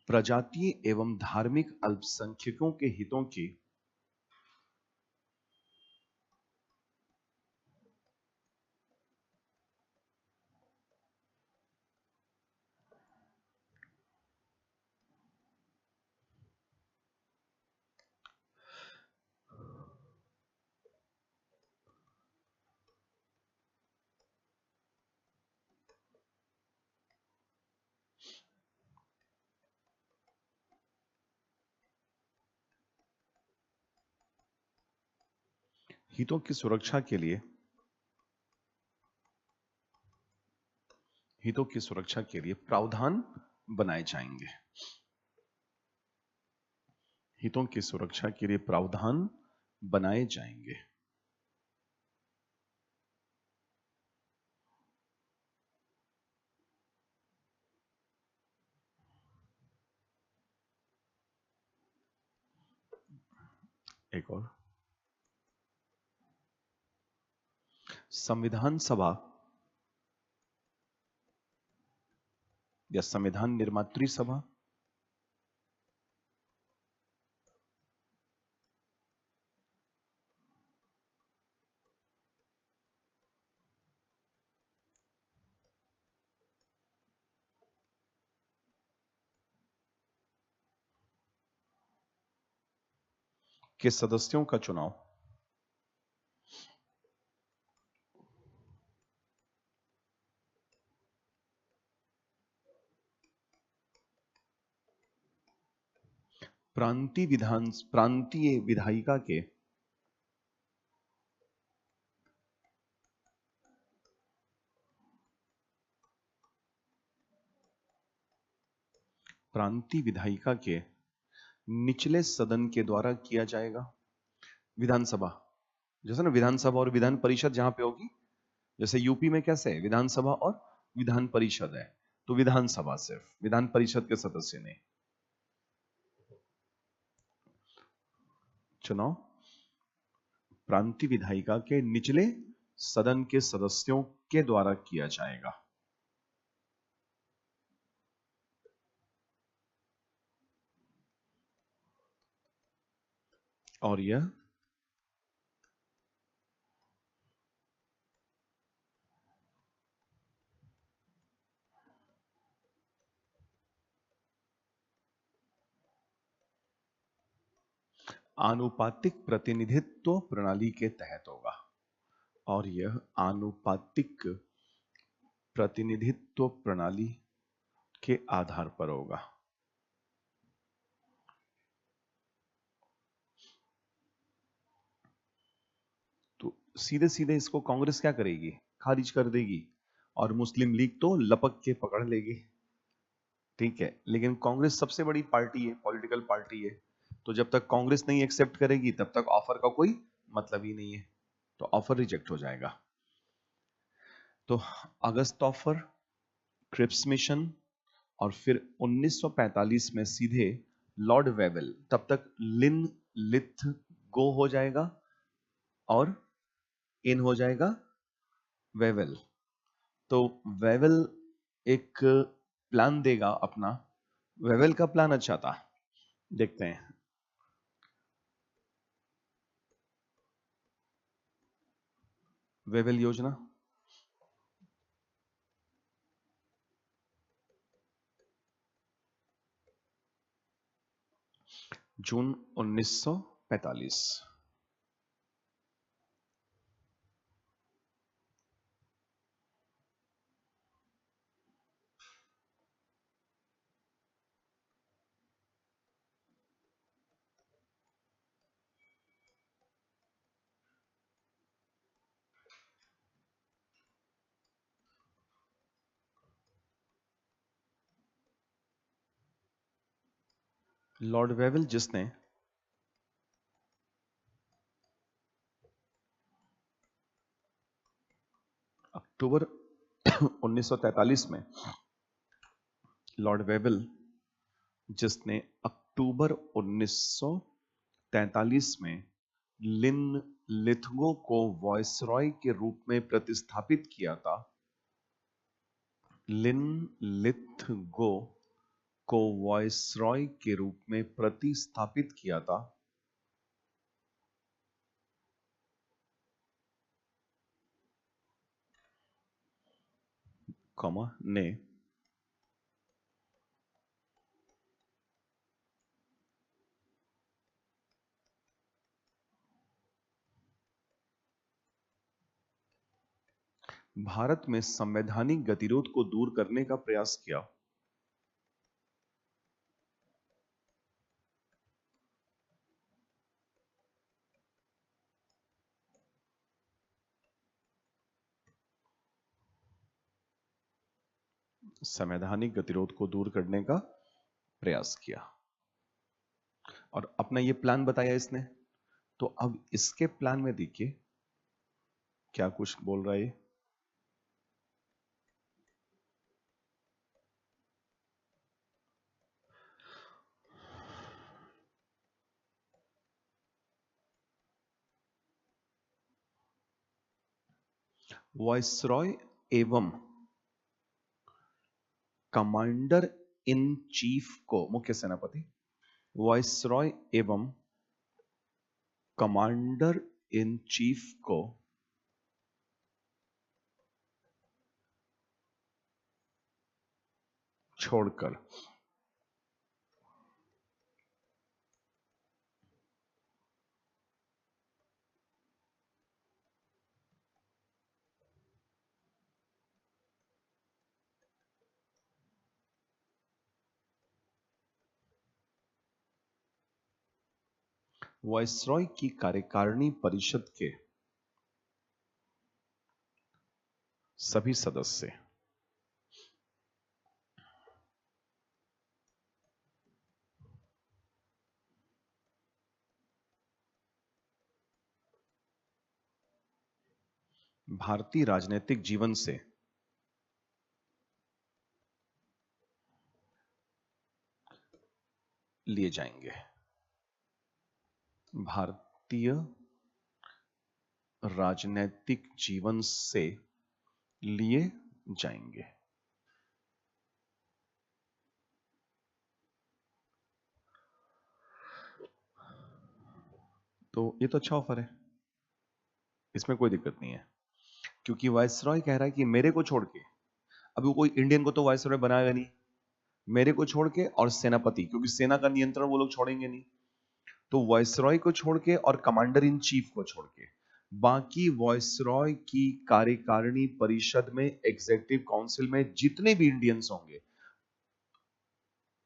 प्रजातीय एवं धार्मिक अल्पसंख्यकों के हितों की हितों की सुरक्षा के लिए प्रावधान बनाए जाएंगे। हितों की सुरक्षा के लिए प्रावधान बनाए जाएंगे। एक और, संविधान सभा या संविधान निर्मात्री सभा के सदस्यों का चुनाव प्रांतीय विधायिका के निचले सदन के द्वारा किया जाएगा। विधानसभा, जैसे ना विधानसभा और विधान परिषद जहां पे होगी, जैसे यूपी में कैसे है विधानसभा और विधान परिषद है, तो विधानसभा सिर्फ, विधान परिषद के सदस्य ने चुनाव प्रांतीय विधायिका के निचले सदन के सदस्यों के द्वारा किया जाएगा। और यह आनुपातिक प्रतिनिधित्व प्रणाली के तहत होगा। और यह आनुपातिक प्रतिनिधित्व प्रणाली के आधार पर होगा। तो सीधे सीधे इसको कांग्रेस क्या करेगी, खारिज कर देगी, और मुस्लिम लीग तो लपक के पकड़ लेगी। ठीक है, लेकिन कांग्रेस सबसे बड़ी पार्टी है, पॉलिटिकल पार्टी है, तो जब तक कांग्रेस नहीं एक्सेप्ट करेगी तब तक ऑफर का कोई मतलब ही नहीं है, तो ऑफर रिजेक्ट हो जाएगा। तो अगस्त ऑफर, क्रिप्स मिशन, और फिर 1945 में सीधे लॉर्ड वेवेल, तब तक लिन लिथ गो हो जाएगा और इन हो जाएगा वेवेल। तो वेवेल एक प्लान देगा अपना। वेवेल का प्लान अच्छा था, देखते हैं। वेवेल योजना, जून 1945। लॉर्ड वेवेल जिसने अक्टूबर 1943 में, लॉर्ड वेवेल जिसने अक्टूबर 1943 में लिन लिथगो को वॉइसरॉय के रूप में प्रतिस्थापित किया था, लिन लिथगो को वॉइसरॉय के रूप में प्रतिस्थापित किया था, ने भारत में संवैधानिक गतिरोध को दूर करने का प्रयास किया। संवैधानिक गतिरोध को दूर करने का प्रयास किया और अपना ये प्लान बताया इसने। तो अब इसके प्लान में देखिए क्या कुछ बोल रहा है ये। वॉइसरॉय एवं कमांडर इन चीफ को, मुख्य सेनापति, वॉइसरॉय एवं कमांडर इन चीफ को छोड़कर वॉइसरॉय की कार्यकारिणी परिषद के सभी सदस्य भारतीय राजनीतिक जीवन से लिए जाएंगे। भारतीय राजनीतिक जीवन से लिए जाएंगे। तो ये तो अच्छा ऑफर है, इसमें कोई दिक्कत नहीं है, क्योंकि वायसरॉय कह रहा है कि मेरे को छोड़ के, अभी कोई इंडियन को तो वायसरॉय बनाएगा नहीं, मेरे को छोड़ के और सेनापति, क्योंकि सेना का नियंत्रण वो लोग छोड़ेंगे नहीं, तो वायसरॉय को छोड़ के और कमांडर इन चीफ को छोड़ के बाकी वायसरॉय की कार्यकारिणी परिषद में, एग्जीक्यूटिव काउंसिल में जितने भी इंडियंस होंगे,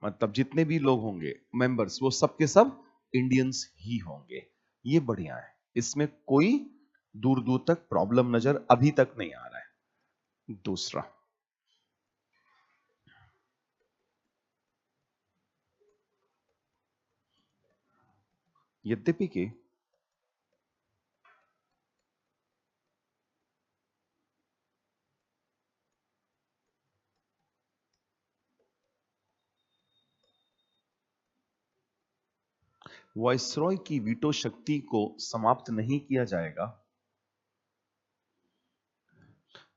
मतलब जितने भी लोग होंगे मेंबर्स, वो सब के सब इंडियंस ही होंगे। ये बढ़िया है, इसमें कोई दूर दूर तक प्रॉब्लम नजर अभी तक नहीं आ रहा है। दूसरा, यद्यपि कि वायसरॉय की वीटो शक्ति को समाप्त नहीं किया जाएगा,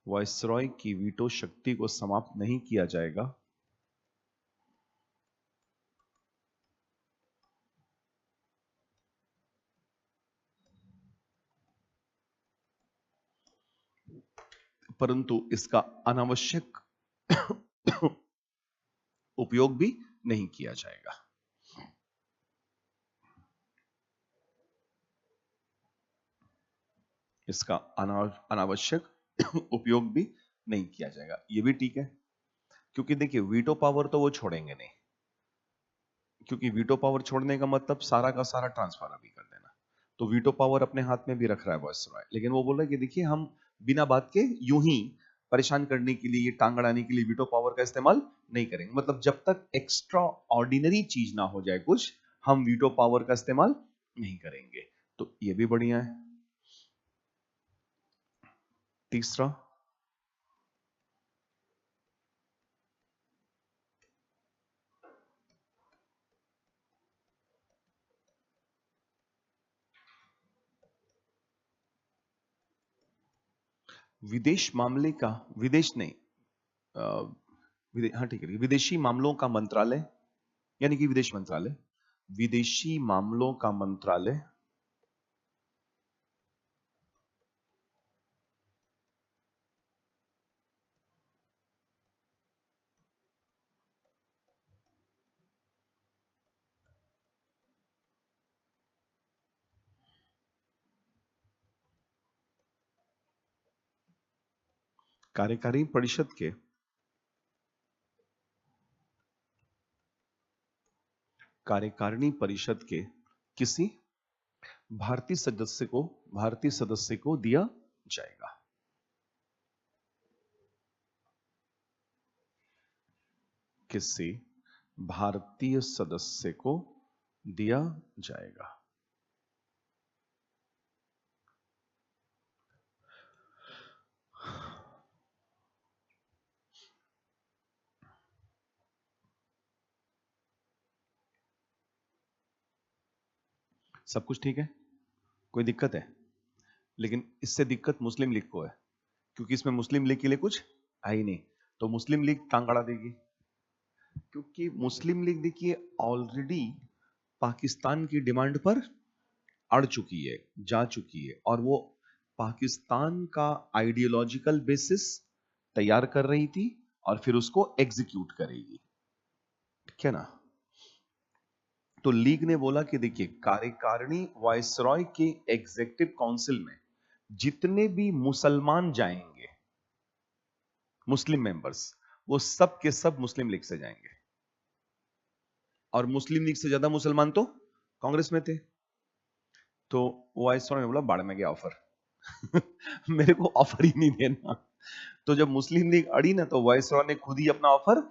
वायसरॉय की वीटो शक्ति को समाप्त नहीं किया जाएगा, परंतु इसका अनावश्यक उपयोग भी नहीं किया जाएगा। इसका अनावश्यक उपयोग भी नहीं किया जाएगा, ये भी ठीक है। क्योंकि देखिए वीटो पावर तो वो छोड़ेंगे नहीं, क्योंकि वीटो पावर छोड़ने का मतलब सारा का सारा ट्रांसफर अभी कर देना। तो वीटो पावर अपने हाथ में भी रख रहा है वायसरॉय, लेकिन वो बोल रहा है कि देखिए हम बिना बात के यूं ही परेशान करने के लिए, टांग अड़ाने के लिए वीटो पावर का इस्तेमाल नहीं करेंगे। मतलब जब तक एक्स्ट्रा ऑर्डिनरी चीज ना हो जाए कुछ, हम वीटो पावर का इस्तेमाल नहीं करेंगे। तो ये भी बढ़िया है। तीसरा, विदेश मामले का, विदेश नहीं, हाँ ठीक है, विदेशी मामलों का मंत्रालय, यानी कि विदेश मंत्रालय, विदेशी मामलों का मंत्रालय कार्यकारी परिषद के कार्यकारिणी परिषद के किसी भारतीय सदस्य को दिया जाएगा। किसी भारतीय सदस्य को दिया जाएगा। सब कुछ ठीक है, कोई दिक्कत है? लेकिन इससे दिक्कत मुस्लिम लीग को है, क्योंकि इसमें मुस्लिम लीग के लिए कुछ है ही नहीं। तो मुस्लिम लीग टांग अड़ा देगी, क्योंकि मुस्लिम लीग देखिए ऑलरेडी पाकिस्तान की डिमांड पर अड़ चुकी है, जा चुकी है, और वो पाकिस्तान का आइडियोलॉजिकल बेसिस तैयार कर रही थी और फिर उसको एग्जीक्यूट करेगी, ठीक है ना। तो लीग ने बोला कि देखिए कार्यकारिणी वायसरॉय के एग्जीक्यूटिव काउंसिल में जितने भी मुसलमान जाएंगे, मुस्लिम मेंबर्स, वो सब के सब मुस्लिम लीग से जाएंगे। और मुस्लिम लीग से ज्यादा मुसलमान तो कांग्रेस में थे। तो वायसरॉय ने बोला बाढ़ में गया ऑफर मेरे को ऑफर ही नहीं देना। तो जब मुस्लिम लीग अड़ी ना, तो वायसरॉय ने खुद ही अपना ऑफर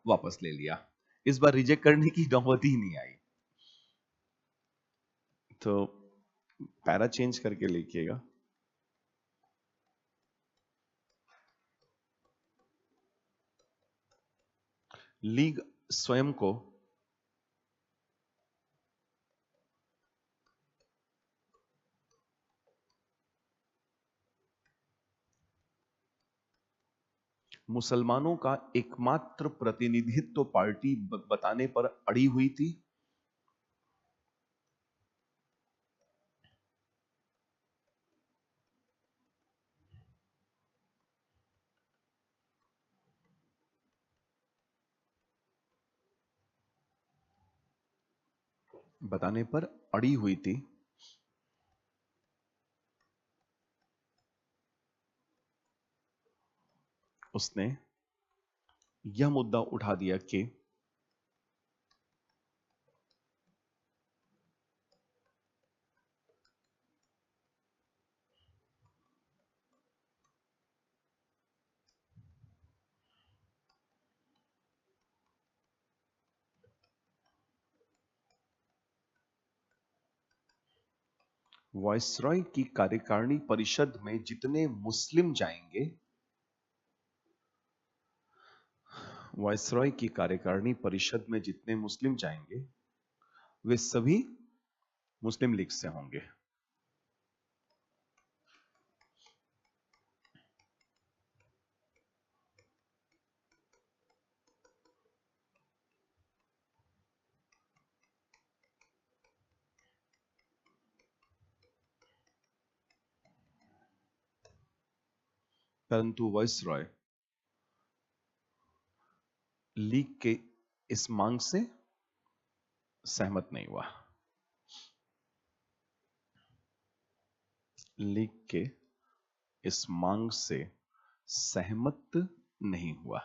वापस ले लिया। इस बार रिजेक्ट करने की नौबत ही नहीं आई। तो पैरा चेंज करके लिखिएगा। लीग स्वयं को मुसलमानों का एकमात्र प्रतिनिधित्व पार्टी बताने पर अड़ी हुई थी। बताने पर अड़ी हुई थी। उसने यह मुद्दा उठा दिया कि वायसरॉय की कार्यकारिणी परिषद में जितने मुस्लिम जाएंगे, वायसरॉय की कार्यकारिणी परिषद में जितने मुस्लिम जाएंगे वे सभी मुस्लिम लीग से होंगे। परंतु वायसरॉय लीग के इस मांग से सहमत नहीं हुआ। लीग के इस मांग से सहमत नहीं हुआ।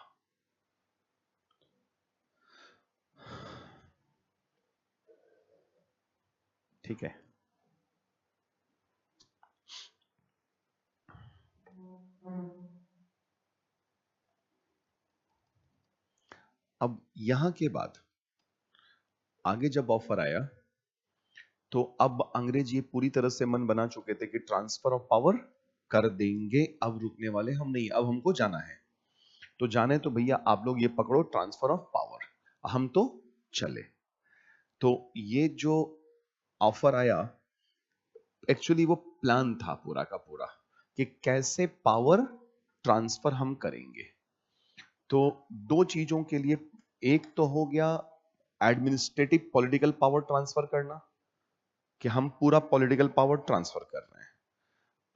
ठीक है, अब यहां के बाद आगे जब ऑफर आया तो अब अंग्रेज ये पूरी तरह से मन बना चुके थे कि ट्रांसफर ऑफ पावर कर देंगे, अब रुकने वाले हम नहीं, अब हमको जाना है। तो जाने तो भैया आप लोग ये पकड़ो ट्रांसफर ऑफ पावर, हम तो चले। तो ये जो ऑफर आया एक्चुअली वो प्लान था पूरा का पूरा कि कैसे पावर ट्रांसफर हम करेंगे। तो दो चीजों के लिए, एक तो हो गया एडमिनिस्ट्रेटिव पॉलिटिकल पावर ट्रांसफर करना कि हम पूरा पॉलिटिकल पावर ट्रांसफर कर रहे हैं,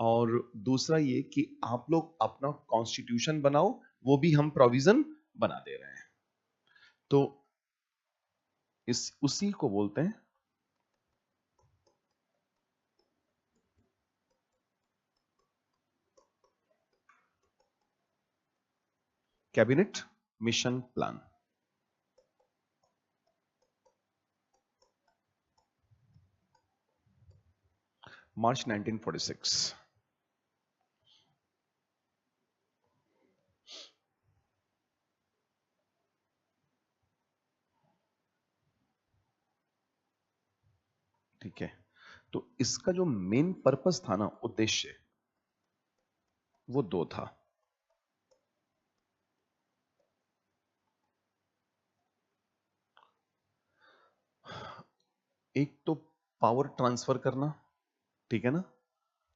और दूसरा ये कि आप लोग अपना कॉन्स्टिट्यूशन बनाओ, वो भी हम प्रोविजन बना दे रहे हैं। तो इस उसी को बोलते हैं कैबिनेट मिशन प्लान। मार्च 1946। ठीक है, तो इसका जो मेन पर्पस था ना, उद्देश्य, वो दो था। एक तो पावर ट्रांसफर करना, ठीक है ना।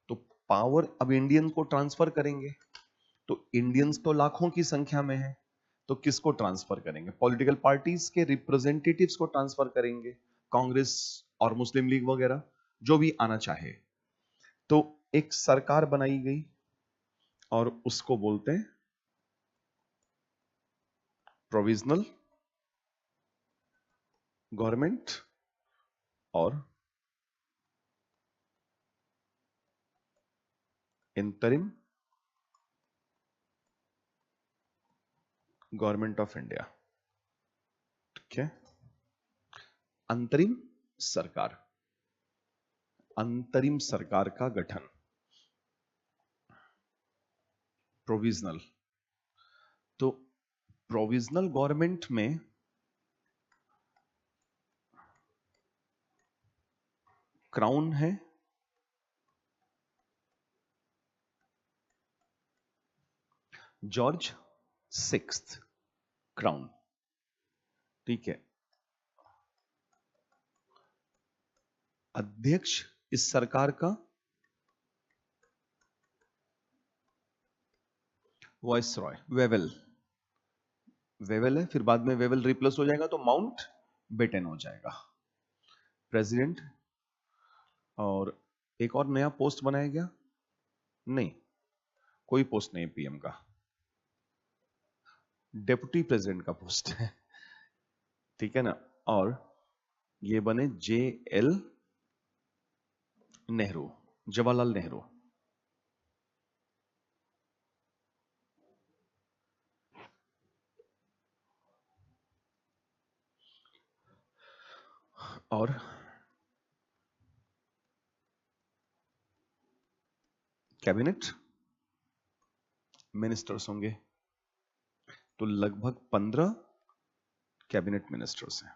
तो पावर अब इंडियन को ट्रांसफर करेंगे, तो इंडियंस तो लाखों की संख्या में है, तो किसको ट्रांसफर करेंगे? पॉलिटिकल पार्टीज के रिप्रेजेंटेटिव्स को ट्रांसफर करेंगे, कांग्रेस और मुस्लिम लीग वगैरह जो भी आना चाहे। तो एक सरकार बनाई गई और उसको बोलते हैं प्रोविजनल गवर्नमेंट और इंतरिम गवर्नमेंट ऑफ इंडिया। ठीक है, अंतरिम सरकार, अंतरिम सरकार का गठन, प्रोविजनल। तो प्रोविजनल गवर्नमेंट में क्राउन है, जॉर्ज सिक्स्थ क्राउन। ठीक है, अध्यक्ष इस सरकार का वाइसरॉय, वेवेल, वेवेल है, फिर बाद में वेवेल रिप्लेस हो जाएगा तो माउंट बेटन हो जाएगा प्रेसिडेंट। और एक और नया पोस्ट बनाया गया, नहीं कोई पोस्ट नहीं पीएम का, डेप्यूटी प्रेसिडेंट का पोस्ट है। ठीक है ना। और ये बने जे एल नेहरू, जवाहरलाल नेहरू। और कैबिनेट मिनिस्टर्स होंगे, तो लगभग 15 कैबिनेट मिनिस्टर्स हैं।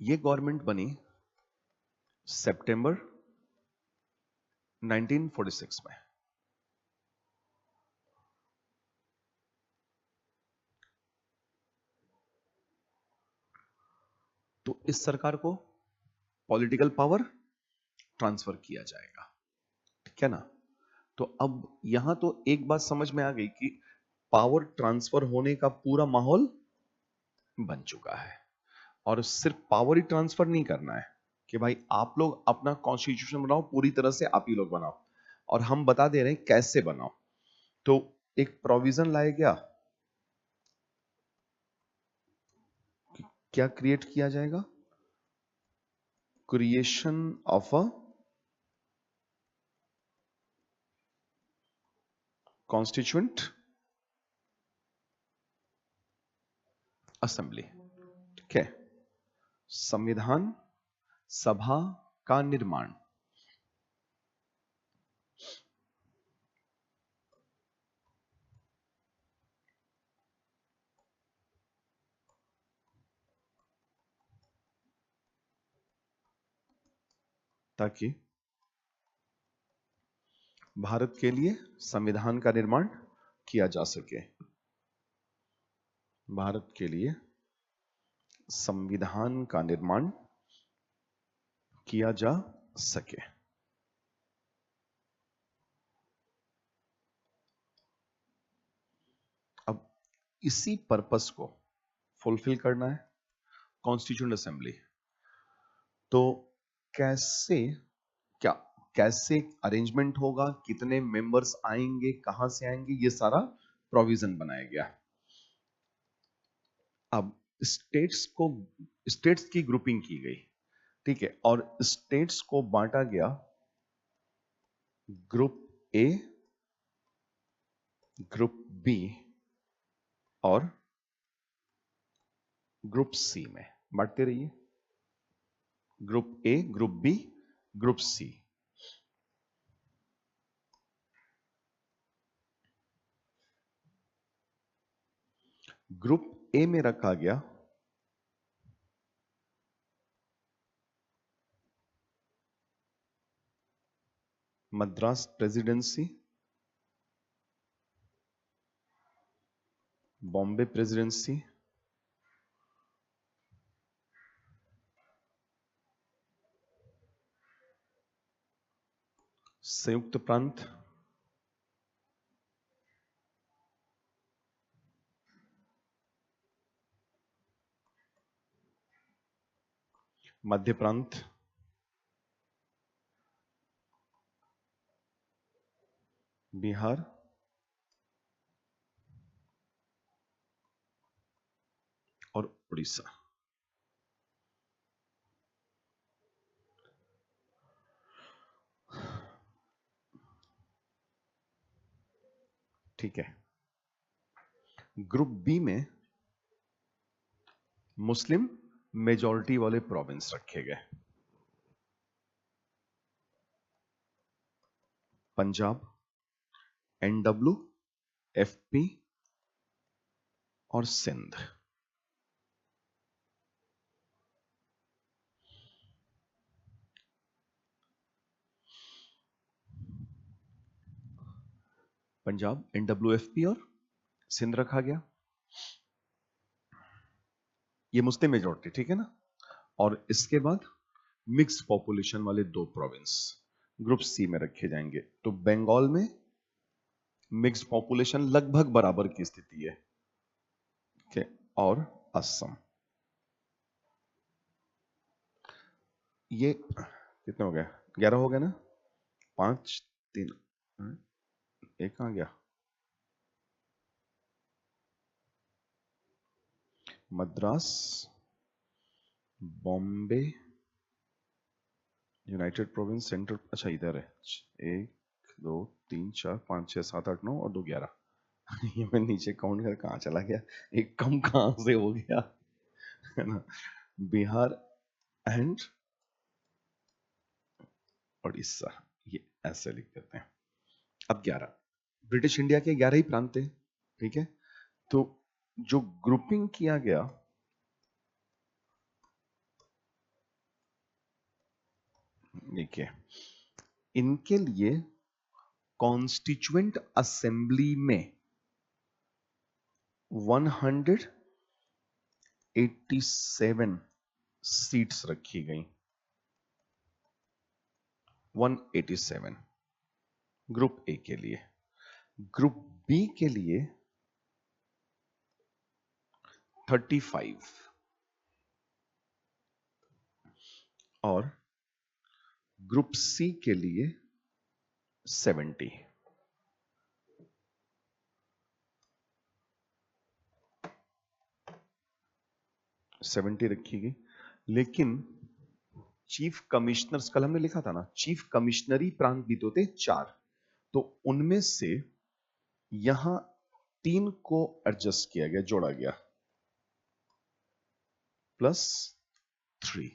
ये गवर्नमेंट बनी सितंबर 1946 में। तो इस सरकार को पॉलिटिकल पावर ट्रांसफर किया जाएगा, ठीक है ना। तो अब यहां तो एक बात समझ में आ गई कि पावर ट्रांसफर होने का पूरा माहौल बन चुका है, और सिर्फ पावर ही ट्रांसफर नहीं करना है कि भाई आप लोग अपना कॉन्स्टिट्यूशन बनाओ, पूरी तरह से आप ही लोग बनाओ। और हम बता दे रहे हैं कैसे बनाओ। तो एक प्रोविजन लाए क्या, क्या क्रिएट किया जाएगा, creation of a constituent assembly. ठीक है, संविधान सभा का निर्माण। ताकि भारत के लिए संविधान का निर्माण किया जा सके, भारत के लिए संविधान का निर्माण किया जा सके। अब इसी पर्पस को फुलफिल करना है कॉन्स्टिट्यूएंट असेंबली। तो कैसे, क्या कैसे अरेंजमेंट होगा, कितने मेंबर्स आएंगे, कहां से आएंगे, ये सारा प्रोविजन बनाया गया। अब स्टेट्स की ग्रुपिंग की गई, ठीक है, और स्टेट्स को बांटा गया ग्रुप ए, ग्रुप बी और ग्रुप सी में। बांटते रहिए, group A, group B, group C. Group A में रखा गया मद्रास प्रेसिडेंसी, बॉम्बे प्रेसिडेंसी, संयुक्त प्रांत, मध्य प्रांत, बिहार और उड़ीसा। ठीक है, ग्रुप बी में मुस्लिम मेजॉरिटी वाले प्रोविंस रखे गए, पंजाब, एनडब्ल्यू, एफपी और सिंध। पंजाब, एनडब्ल्यू, एफपी और सिंध रखा गया, ये मुस्लिम मेजॉरिटी, ठीक है ना। और इसके बाद मिक्स पॉपुलेशन वाले दो प्रोविंस ग्रुप सी में रखे जाएंगे। तो बंगाल में मिक्स पॉपुलेशन लगभग बराबर की स्थिति है, ठीक है, और असम। ये कितने हो गए, 11 हो गए ना, 5 3 एक कहां गया, Madras, Bombay, United province, central, अच्छा इधर है, 1 2 3 4 5 6 7 8 9 और 2 11। ये मैं नीचे काउंट कर कहाँ चला गया, एक कम कहां से हो गया, है ना। बिहार एंड उड़ीसा, ये ऐसे लिख देते हैं। अब 11, ब्रिटिश इंडिया के 11 ही प्रांत थे, ठीक है। तो जो ग्रुपिंग किया गया, देखिए, इनके लिए कॉन्स्टिट्यूएंट असेंबली में 187 सीट्स रखी गई, 187 ग्रुप ए के लिए। ग्रुप बी के लिए 35 और ग्रुप सी के लिए 70। रखी गई, लेकिन चीफ कमिश्नर्स, कल हमने लिखा था ना, चीफ कमिश्नरी प्रांत भी तो थे 4, तो उनमें से यहां 3 को एडजस्ट किया गया, जोड़ा गया, +3,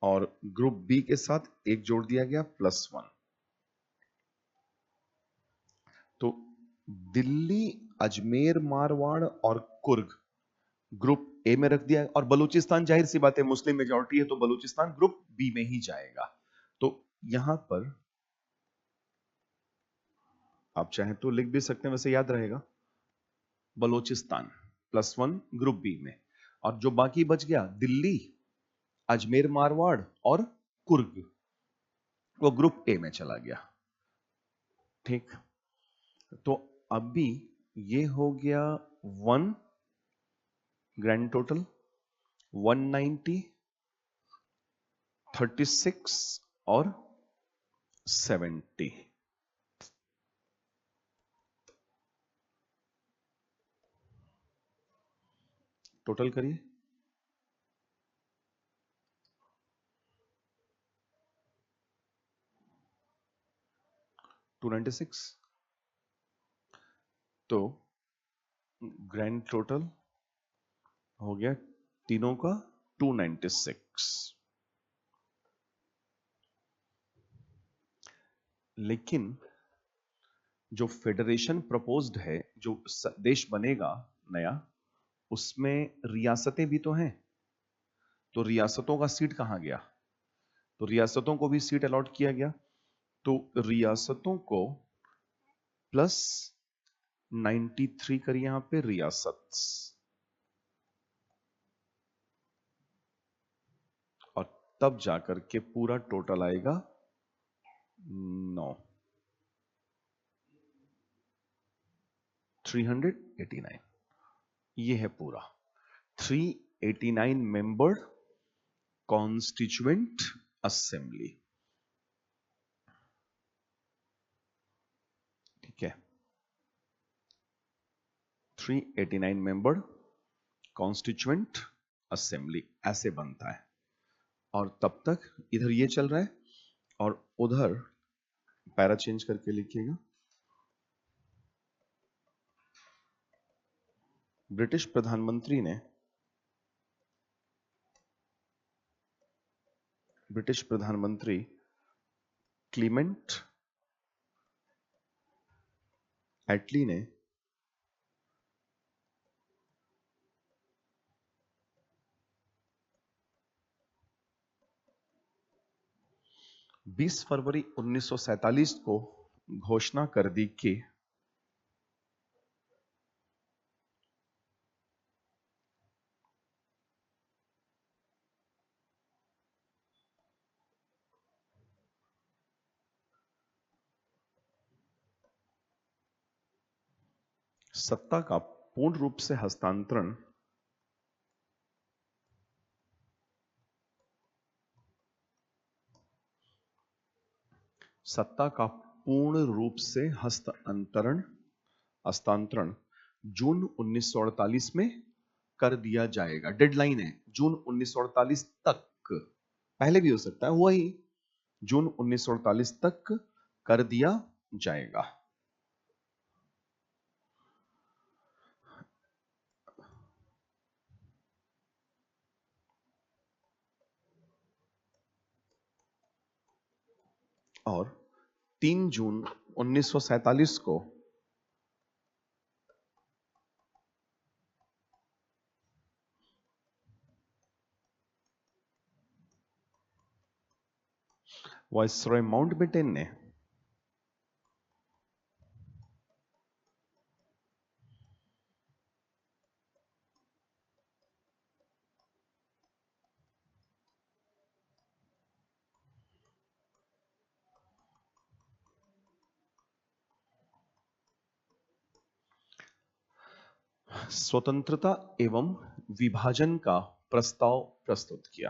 और ग्रुप बी के साथ एक जोड़ दिया गया, +1। तो दिल्ली, अजमेर, मारवाड़ और कुर्ग ग्रुप ए में रख दिया, और बलूचिस्तान जाहिर सी बात है मुस्लिम मेजॉरिटी है, तो बलूचिस्तान ग्रुप बी में ही जाएगा। तो यहां पर आप चाहें तो लिख भी सकते हैं, वैसे याद रहेगा, बलूचिस्तान +1 ग्रुप बी में, और जो बाकी बच गया दिल्ली, अजमेर, मारवाड़ और कुर्ग, वो ग्रुप ए में चला गया। ठीक, तो अभी ये हो गया 1 ग्रैंड टोटल 190, 36 और 70। टोटल करिए, 296। तो ग्रैंड टोटल हो गया तीनों का 296। लेकिन जो फेडरेशन प्रपोज्ड है, जो देश बनेगा नया, उसमें रियासतें भी तो हैं, तो रियासतों का सीट कहां गया? तो रियासतों को भी सीट अलॉट किया गया, तो रियासतों को +93 करिए यहां पे रियासत, और तब जाकर के पूरा टोटल आएगा 9, 389। ये है पूरा 389 मेंबर्ड कॉन्स्टिट्यूएंट असेंबली। ठीक है, 389 मेंबर्ड कॉन्स्टिट्यूएंट असेंबली ऐसे बनता है, और तब तक इधर ये चल रहा है, और उधर पैरा चेंज करके लिखिएगा, ब्रिटिश प्रधानमंत्री क्लीमेंट एटली ने 20 फरवरी 1947 को घोषणा कर दी कि सत्ता का पूर्ण रूप से हस्तांतरण हस्तांतरण जून 1948 में कर दिया जाएगा। डेडलाइन है जून 1948 तक, पहले भी हो सकता है, हुआ ही जून 1948 तक कर दिया जाएगा। और 3 जून 1947 को वाइसरॉय माउंटबेटन ने स्वतंत्रता एवं विभाजन का प्रस्ताव प्रस्तुत किया।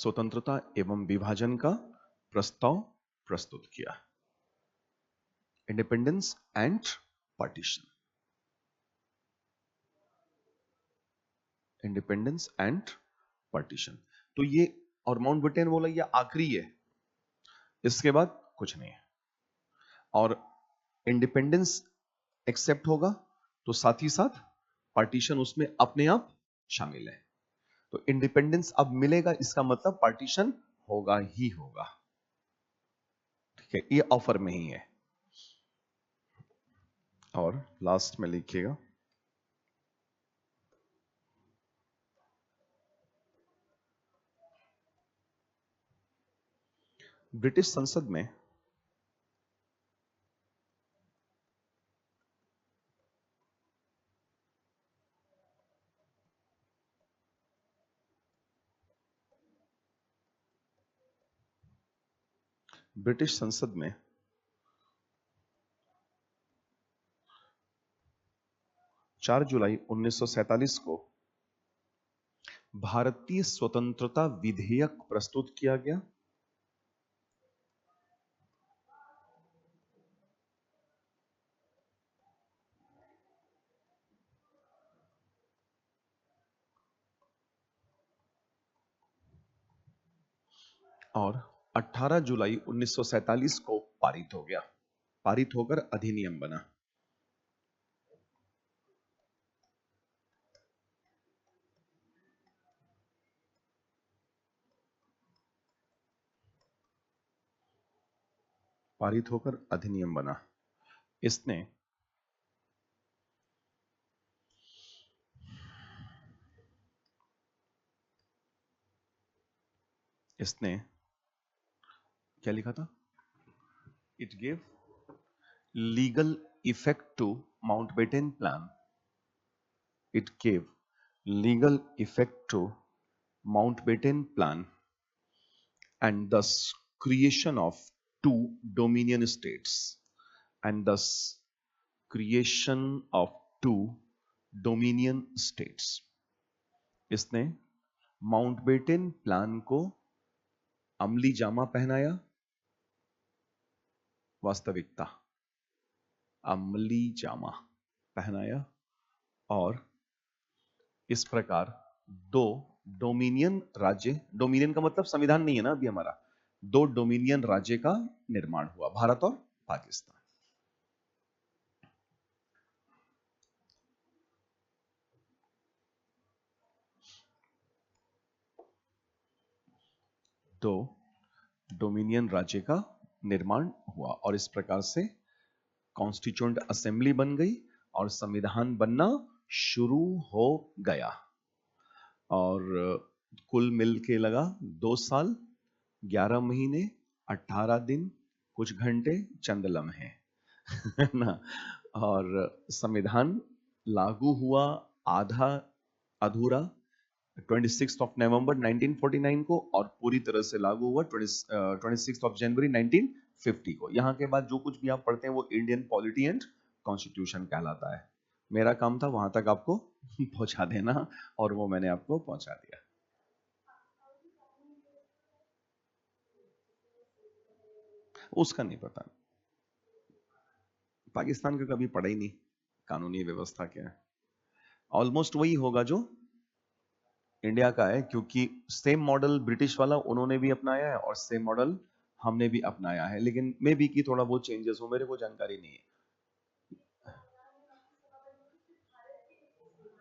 स्वतंत्रता एवं विभाजन का प्रस्ताव प्रस्तुत किया। Independence and partition, independence and partition. तो ये, और माउंटबेटन बोला ये आखिरी है, इसके बाद कुछ नहीं है। और इंडिपेंडेंस एक्सेप्ट होगा तो साथ ही साथ पार्टीशन उसमें अपने आप शामिल है। तो इंडिपेंडेंस अब मिलेगा, इसका मतलब पार्टीशन होगा ही होगा। ठीक है, ये ऑफर में ही है। और लास्ट में लिखिएगा, ब्रिटिश संसद में ब्रिटिश संसद में 4 जुलाई 1947 को भारतीय स्वतंत्रता विधेयक प्रस्तुत किया गया। और 18 जुलाई 1947 को पारित हो गया, पारित होकर अधिनियम बना। पारित होकर अधिनियम बना। इसने इसने क्या लिखा था? It gave legal effect to Mountbatten plan. It gave legal effect to Mountbatten plan and thus creation of two dominion states, and thus creation of two dominion states। इसने माउंटबेटन प्लान को अमली जामा पहनाया, वास्तविकता अमली जामा पहनाया, और इस प्रकार दो डोमिनियन राज्य, डोमिनियन का मतलब संविधान नहीं है ना अभी हमारा, दो डोमिनियन राज्य का निर्माण हुआ, भारत और पाकिस्तान। दो डोमिनियन राज्य का निर्माण हुआ और इस प्रकार से कॉन्स्टिट्यूएंट असेंबली बन गई और संविधान बनना शुरू हो गया। और कुल मिल के लगा 2 साल 11 महीने 18 दिन कुछ घंटे चंद लम्हे है ना। और संविधान लागू हुआ आधा अधूरा 26 नवंबर 1949 को, और पूरी तरह से लागू हुआ 26 जनवरी 1950 को। यहां के बाद जो कुछ भी आप पढ़ते हैं वो इंडियन पॉलिटी एंड कॉन्स्टिट्यूशन कहलाता है। मेरा काम था वहां तक आपको पहुंचा देना, और वो मैंने आपको पहुंचा दिया। उसका नहीं पता, पाकिस्तान का कभी पढ़ा ही नहीं, कानूनी व्यवस्था क्या है। ऑलमोस्ट वही होगा जो इंडिया का है, क्योंकि सेम मॉडल ब्रिटिश वाला उन्होंने भी अपनाया है और सेम मॉडल हमने भी अपनाया है, लेकिन मे बी की थोड़ा बहुत चेंजेस हो, मेरे को जानकारी नहीं है।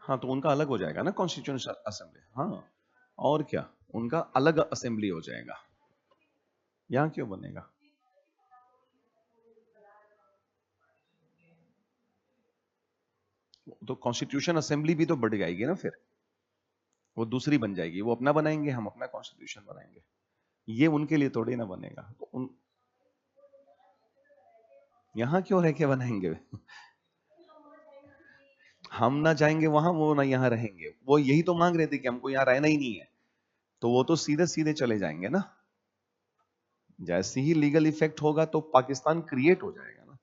हाँ, तो उनका अलग हो जाएगा ना कॉन्स्टिट्यूशन असेंबली। हाँ, और क्या, उनका अलग असेंबली हो जाएगा। यहाँ क्यों बनेगा? तो कॉन्स्टिट्यूशन असेंबली भी तो बढ़ जाएगी ना, फिर वो दूसरी बन जाएगी, वो अपना बनाएंगे, हम अपना कॉन्स्टिट्यूशन बनाएंगे। ये उनके लिए थोड़ी ना बनेगा, तो यहाँ क्यों रह के बनाएंगे? हम ना जाएंगे वहां, वो ना यहाँ रहेंगे, वो यही तो मांग रहे थे कि हमको यहाँ रहना ही नहीं है, तो वो तो सीधे सीधे चले जाएंगे ना। जैसे ही लीगल इफेक्ट होगा तो पाकिस्तान क्रिएट हो जाएगा ना।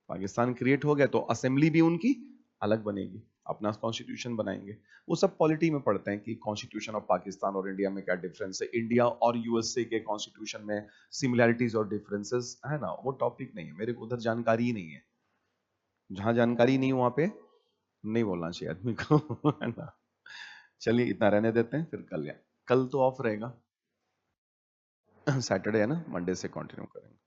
पाकिस्तान क्रिएट हो गया तो असेंबली भी उनकी अलग बनेगी। अपना कॉन्स्टिट्यूशन बनाएंगे। वो सब पॉलिटी में पढ़ते हैं कि कॉन्स्टिट्यूशन ऑफ पाकिस्तान और इंडिया में क्या डिफरेंस है, इंडिया और यूएसए के कॉन्स्टिट्यूशन में सिमिलैरिटीज और डिफरेंसेस है ना, वो टॉपिक नहीं है मेरे को, उधर जानकारी ही नहीं है। जहां जानकारी नहीं वहां पे नहीं बोलना चाहिए आदमी को है ना। चलिए इतना रहने देते हैं, फिर कल तो ऑफ रहेगा सैटरडे है ना, मंडे से कंटिन्यू करेंगे।